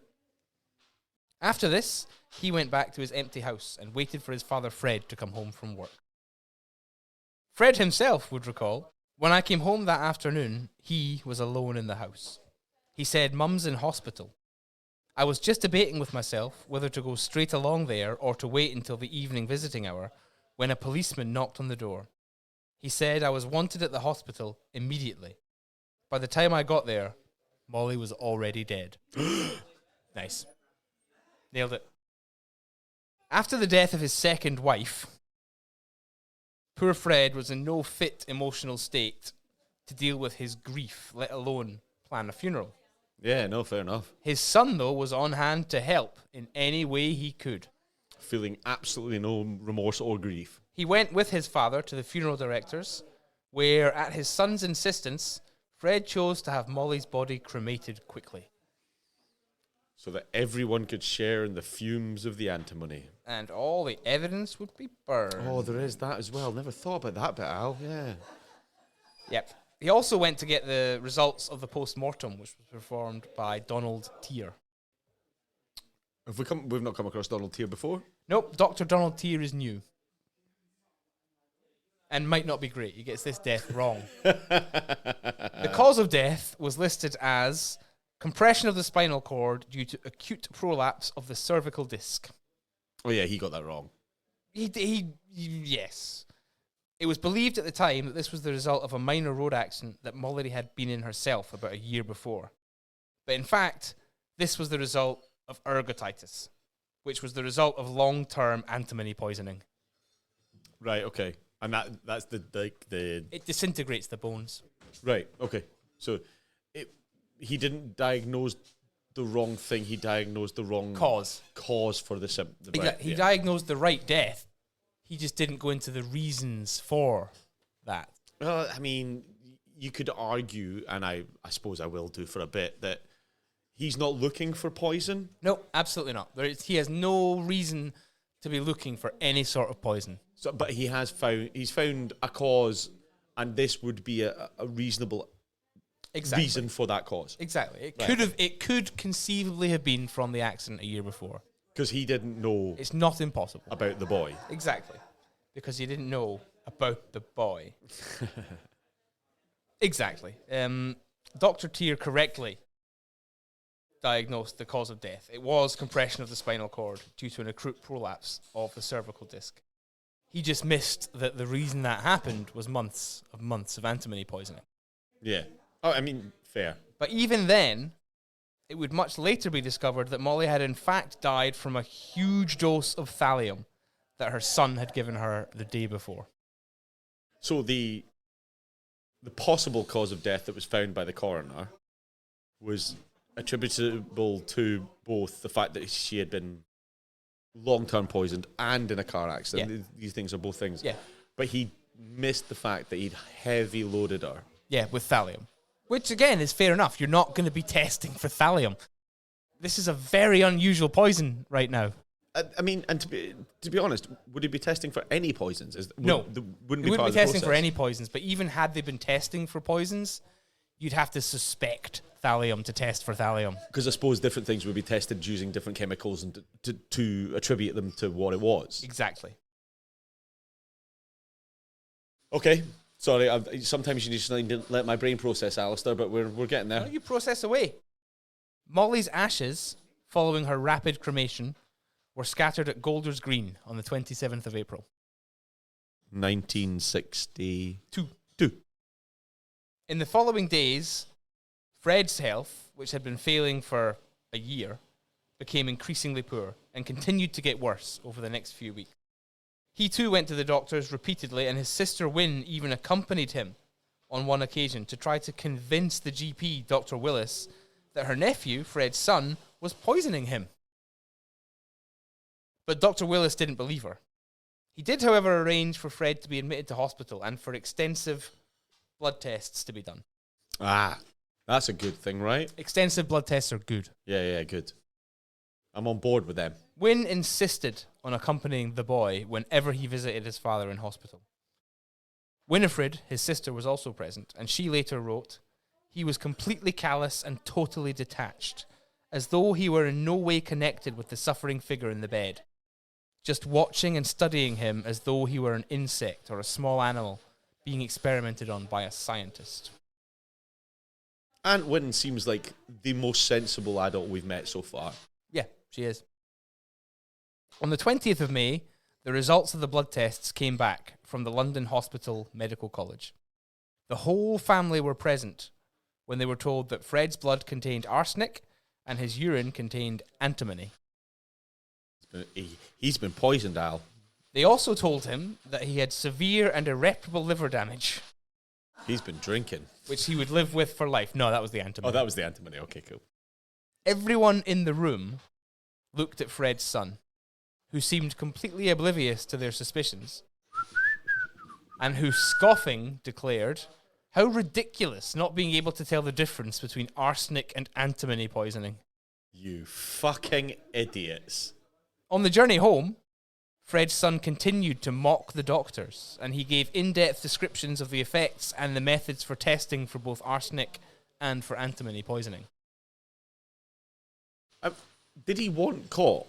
After this, he went back to his empty house and waited for his father Fred to come home from work. Fred himself would recall, when I came home that afternoon, he was alone in the house. He said, "Mum's in hospital." I was just debating with myself whether to go straight along there or to wait until the evening visiting hour when a policeman knocked on the door. He said I was wanted at the hospital immediately. By the time I got there, Molly was already dead. Nice. Nailed it. After the death of his second wife, poor Fred was in no fit emotional state to deal with his grief, let alone plan a funeral. Yeah, no, fair enough. His son, though, was on hand to help in any way he could. Feeling absolutely no remorse or grief. He went with his father to the funeral directors, where, at his son's insistence, Fred chose to have Molly's body cremated quickly. So that everyone could share in the fumes of the antimony. And all the evidence would be burned. Oh, there is that as well. Never thought about that bit, Al. Yeah. Yep. He also went to get the results of the post-mortem, which was performed by Donald Tier. We've not come across Donald Tier before? Nope, Dr. Donald Tier is new. And might not be great. He gets this death wrong. The cause of death was listed as compression of the spinal cord due to acute prolapse of the cervical disc. Oh yeah, he got that wrong. Yes. It was believed at the time that this was the result of a minor road accident that Molly had been in herself about a year before. But in fact, this was the result of ergotitis, which was the result of long-term antimony poisoning. Right, okay. And that's the It disintegrates the bones. Right, okay. So he didn't diagnose the wrong thing. He diagnosed the wrong cause for the He diagnosed the right death. He just didn't go into the reasons for that. Well, I mean, you could argue, and I suppose I will do for a bit, that he's not looking for poison. No, absolutely not. He has no reason to be looking for any sort of poison. So, but he's found a cause, and this would be a reasonable reason for that cause. Exactly. It could conceivably have been from the accident a year before. Because he didn't know. It's not impossible. About the boy. Exactly. Because he didn't know about the boy. Exactly. Dr. Tier correctly diagnosed the cause of death. It was compression of the spinal cord due to an acute prolapse of the cervical disc. He just missed that the reason that happened was months of antimony poisoning. Yeah. Oh, I mean, fair. But even then, it would much later be discovered that Molly had in fact died from a huge dose of thallium that her son had given her the day before. So the possible cause of death that was found by the coroner was attributable to both the fact that she had been long-term poisoned and in a car accident. Yeah. These things are both things. Yeah. But he missed the fact that he'd heavy loaded her. Yeah, with thallium. Which, again, is fair enough. You're not going to be testing for thallium. This is a very unusual poison right now. I mean, and to be honest, would he be testing for any poisons? No. Wouldn't He be wouldn't be testing for any poisons, but even had they been testing for poisons, you'd have to suspect thallium to test for thallium. Because I suppose different things would be tested using different chemicals and to attribute them to what it was. Exactly. Okay. Sorry, sometimes you just need to let my brain process, Alistair, but we're getting there. Why don't you process away? Molly's ashes, following her rapid cremation, were scattered at Golders Green on the 27th of April. 1962. In the following days, Fred's health, which had been failing for a year, became increasingly poor and continued to get worse over the next few weeks. He too went to the doctors repeatedly, and his sister Wynne even accompanied him on one occasion to try to convince the GP, Dr. Willis, that her nephew, Fred's son, was poisoning him. But Dr. Willis didn't believe her. He did, however, arrange for Fred to be admitted to hospital and for extensive blood tests to be done. Ah, that's a good thing, right? Extensive blood tests are good. Yeah, good. I'm on board with them. Wynne insisted on accompanying the boy whenever he visited his father in hospital. Winifred, his sister, was also present, and she later wrote, "He was completely callous and totally detached, as though he were in no way connected with the suffering figure in the bed, just watching and studying him as though he were an insect or a small animal being experimented on by a scientist." Aunt Wynne seems like the most sensible adult we've met so far. Yeah, she is. On the 20th of May, the results of the blood tests came back from the London Hospital Medical College. The whole family were present when they were told that Fred's blood contained arsenic and his urine contained antimony. He's been poisoned, Al. They also told him that he had severe and irreparable liver damage, He's been drinking. which he would live with for life. No, that was the antimony. Oh, that was the antimony. Okay, cool. Everyone in the room looked at Fred's son, who seemed completely oblivious to their suspicions, and who, scoffing, declared, "How ridiculous not being able to tell the difference between arsenic and antimony poisoning." You fucking idiots. On the journey home, Fred's son continued to mock the doctors, and he gave in-depth descriptions of the effects and the methods for testing for both arsenic and for antimony poisoning. Did he want caught?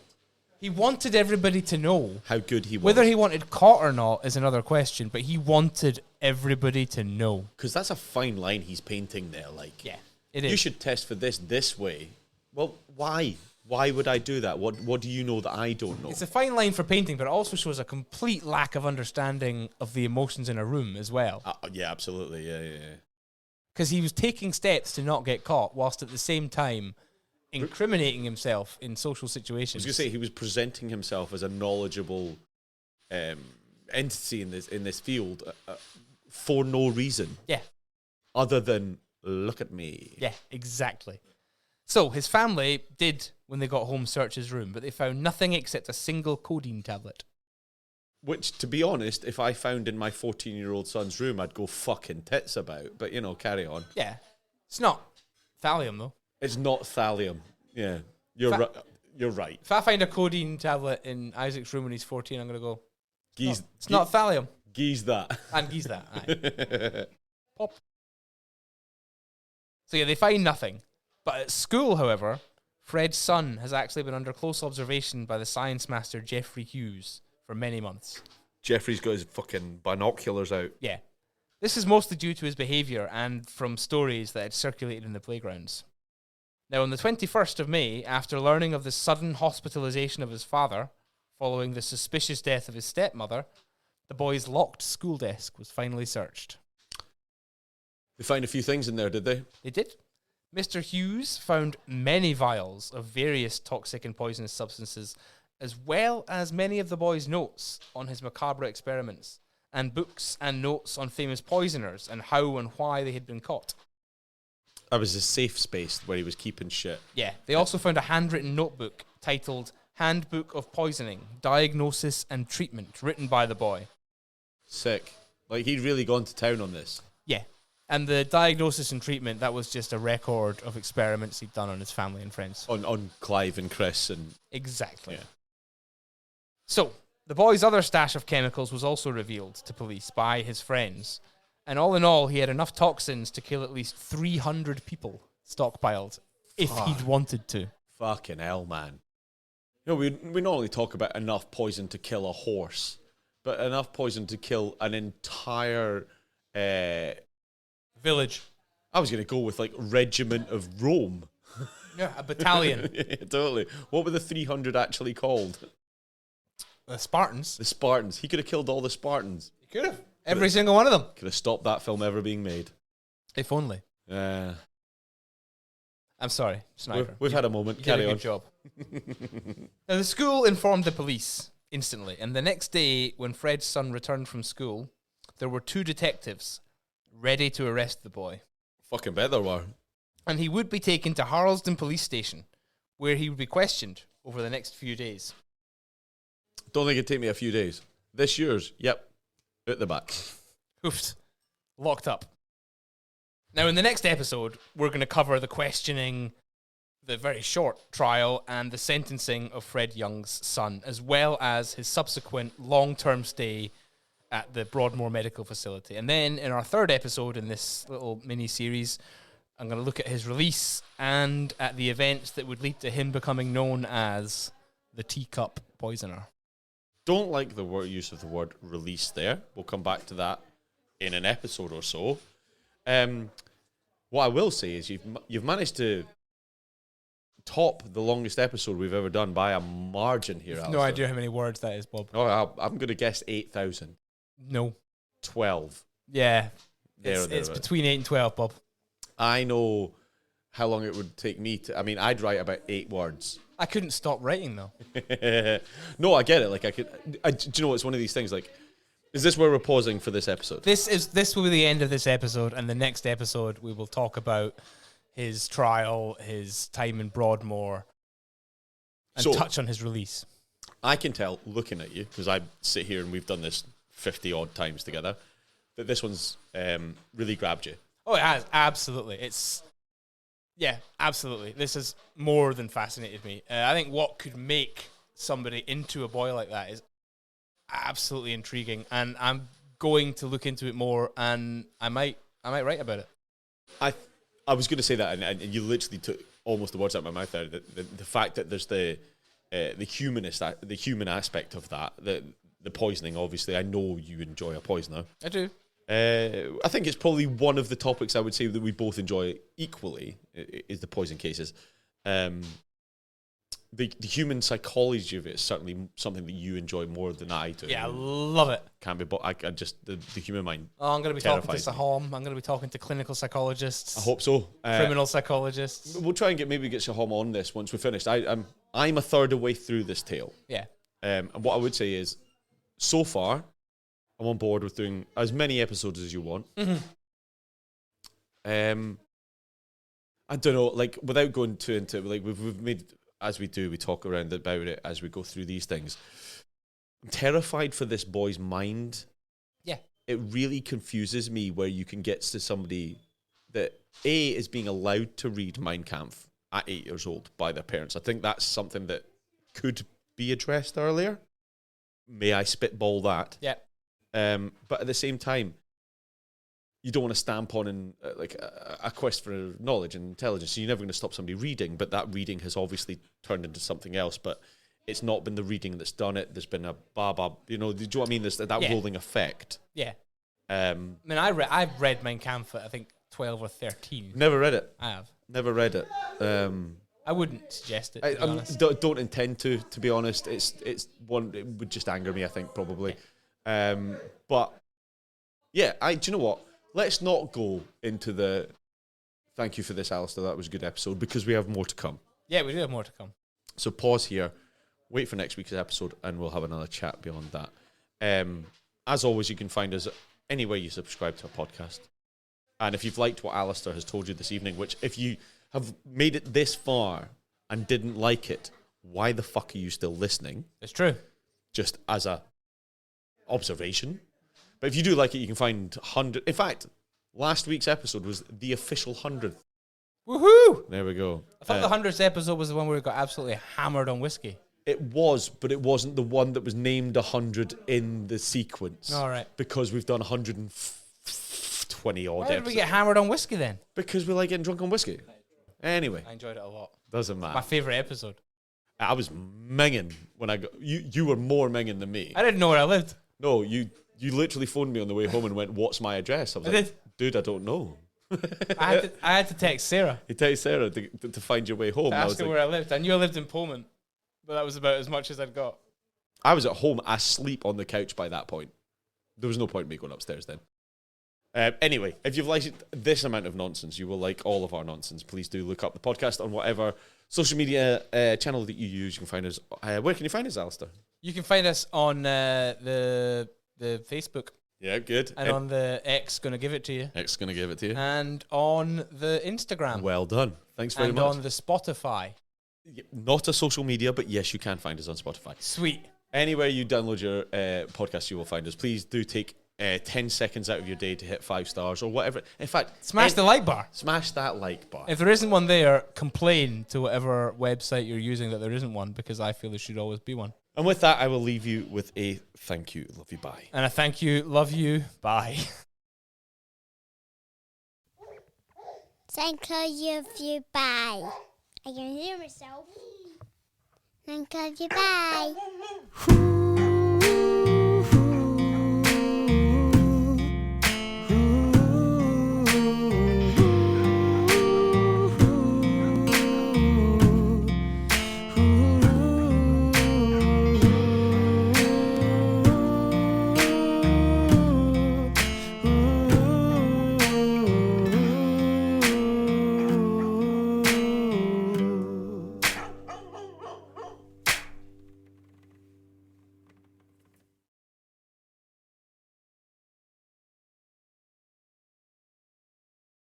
He wanted everybody to know. How good he was. Whether he wanted caught or not is another question, but he wanted everybody to know. Because that's a fine line he's painting there. Like, Yeah, it is. you should test for this way. Well, why? Why would I do that? What do you know that I don't know? It's a fine line for painting, but it also shows a complete lack of understanding of the emotions in a room as well. Yeah, absolutely. Yeah. Because he was taking steps to not get caught, whilst at the same time incriminating himself in social I situations. was going to say, he was presenting himself as a knowledgeable entity in this field for no reason. Yeah. Other than look at me. Yeah, exactly. So his family did, when they got home, search his room, but they found nothing except a single codeine tablet. Which, to be honest, if I found in my 14-year-old son's room, I'd go fucking tits about. But, carry on. Yeah. It's not thallium, though. It's not thallium. Yeah. You're right. If I find a codeine tablet in Isaac's room when he's 14, I'm going to go, it's not thallium. Geese that. And geese that. Aye. Pop. So yeah, they find nothing. But at school, however, Fred's son has actually been under close observation by the science master Geoffrey Hughes for many months. Jeffrey's got his fucking binoculars out. Yeah. This is mostly due to his behaviour and from stories that had circulated in the playgrounds. Now, on the 21st of May, after learning of the sudden hospitalisation of his father, following the suspicious death of his stepmother, the boy's locked school desk was finally searched. They found a few things in there, did they? They did. Mr. Hughes found many vials of various toxic and poisonous substances, as well as many of the boy's notes on his macabre experiments, and books and notes on famous poisoners and how and why they had been caught. That was his safe space where he was keeping shit. Yeah. They also found a handwritten notebook titled Handbook of Poisoning, Diagnosis and Treatment, written by the boy. Sick. Like, he'd really gone to town on this. Yeah. And the diagnosis and treatment, that was just a record of experiments he'd done on his family and friends. On Clive and Chris and... Exactly. Yeah. So, the boy's other stash of chemicals was also revealed to police by his friends. And all in all, he had enough toxins to kill at least 300 people stockpiled, if he'd wanted to. Fucking hell, man. We not only talk about enough poison to kill a horse, but enough poison to kill an entire... village. I was going to go with, regiment of Rome. Yeah, a battalion. Yeah, totally. What were the 300 actually called? The Spartans. The Spartans. He could have killed all the Spartans. He could have. Every single one of them. Could have stopped that film ever being made. If only. I'm sorry, Sniper. We've had a moment. Carry on. Good job. Now, the school informed the police instantly, and the next day, when Fred's son returned from school, there were 2 detectives ready to arrest the boy. Fucking bet there were. And he would be taken to Harlesden Police Station, where he would be questioned over the next few days. Don't think it'd take me a few days. This yours? Yep. At the back. Hoofed. Locked up. Now, in the next episode, we're going to cover the questioning, the very short trial, and the sentencing of Fred Young's son, as well as his subsequent long-term stay at the Broadmoor Medical Facility. And then, in our 3rd episode in this little mini-series, I'm going to look at his release and at the events that would lead to him becoming known as the Teacup Poisoner. Don't like the use of the word release there. We'll come back to that in an episode or so. What I will say is you've managed to top the longest episode we've ever done by a margin here, Alistair. No idea how many words that is, Bob. Oh, I'm going to guess 8,000. No. 12. Yeah. It's between 8 and 12, Bob. I know how long it would take me to... I mean, I'd write about 8 words. I couldn't stop writing, though. No, I get it. Like, do you know, it's one of these things, like... Is this where we're pausing for this episode? This will be the end of this episode, and the next episode we will talk about his trial, his time in Broadmoor, and touch on his release. I can tell, looking at you, because I sit here and we've done this 50-odd times together, that this one's really grabbed you. Oh, it has, absolutely. Yeah, absolutely. This has more than fascinated me. I think what could make somebody into a boy like that is absolutely intriguing, and I'm going to look into it more, and I might write about it. I was going to say that, and you literally took almost the words out of my mouth there. The fact that there's the human aspect of that, the poisoning. Obviously, I know you enjoy a poisoner. I do. I think it's probably one of the topics I would say that we both enjoy equally is the poison cases. The human psychology of it is certainly something that you enjoy more than I do. Yeah, I love it. Can't be, but I just the human mind. Oh, I'm going to be talking to Saham. I'm going to be talking to clinical psychologists. I hope so. Criminal psychologists. We'll try and get Saham on this once we're finished. I'm a third of the way through this tale. Yeah. And what I would say is, so far, I'm on board with doing as many episodes as you want. Mm-hmm. I don't know, like, without going too into it, like, we've made, as we do, we talk around about it as we go through these things. I'm terrified for this boy's mind. Yeah. It really confuses me where you can get to somebody that, A, is being allowed to read Mein Kampf at 8 years old by their parents. I think that's something that could be addressed earlier. May I spitball that? Yeah. But at the same time, you don't want to stamp on a quest for knowledge and intelligence. So you're never going to stop somebody reading, but that reading has obviously turned into something else. But it's not been the reading that's done it. There's been a do you know what I mean? There's that rolling effect. Yeah. I mean, I've read Mein Kampf at, I think, 12 or 13. Never read it. I have. Never read it. I wouldn't suggest it, to be honest. Don't intend to be honest. It's one, it would just anger me, I think, probably. But yeah, do you know what? Let's not go into the thank you for this, Alistair, that was a good episode, because we have more to come. Yeah, we do have more to come. So pause here, wait for next week's episode, and we'll have another chat beyond that. As always, you can find us anywhere you subscribe to a podcast. And if you've liked what Alistair has told you this evening, which if you have made it this far and didn't like it, why the fuck are you still listening? It's true. Just as a observation. But if you do like it, you can find 100. In fact, last week's episode was the official 100th. Woohoo! There we go. I thought the 100th episode was the one where we got absolutely hammered on whiskey. It was, but it wasn't the one that was named 100 in the sequence. All right. Because we've done 120 odd Why episodes. did we get hammered on whiskey then? Because we like getting drunk on whiskey. Anyway. I enjoyed it a lot. Doesn't matter. My favourite episode. I was minging when I got... You were more minging than me. I didn't know where I lived. No, you literally phoned me on the way home and went, what's my address? I was like, dude, I don't know. I had to text Sarah. You text Sarah to find your way home. To ask her where I lived. I knew I lived in Pullman, but that was about as much as I'd got. I was at home asleep on the couch by that point. There was no point in me going upstairs then. Anyway, if you've liked this amount of nonsense, you will like all of our nonsense. Please do look up the podcast on whatever social media channel that you use. You can find us. Where can you find us, Alistair? You can find us on the Facebook. Yeah, good. And on the X, gonna give it to you. X gonna give it to you. And on the Instagram. Well done. Thanks very much. And on the Spotify. Not a social media, but yes, you can find us on Spotify. Sweet. Anywhere you download your podcast, you will find us. Please do take 10 seconds out of your day to hit 5 stars or whatever. In fact, smash the like bar. Smash that like bar. If there isn't one there, complain to whatever website you're using that there isn't one, because I feel there should always be one. And with that, I will leave you with a thank you, love you, bye. And a thank you, love you, bye. Thank you, love you, bye. I can hear myself. Thank you, bye.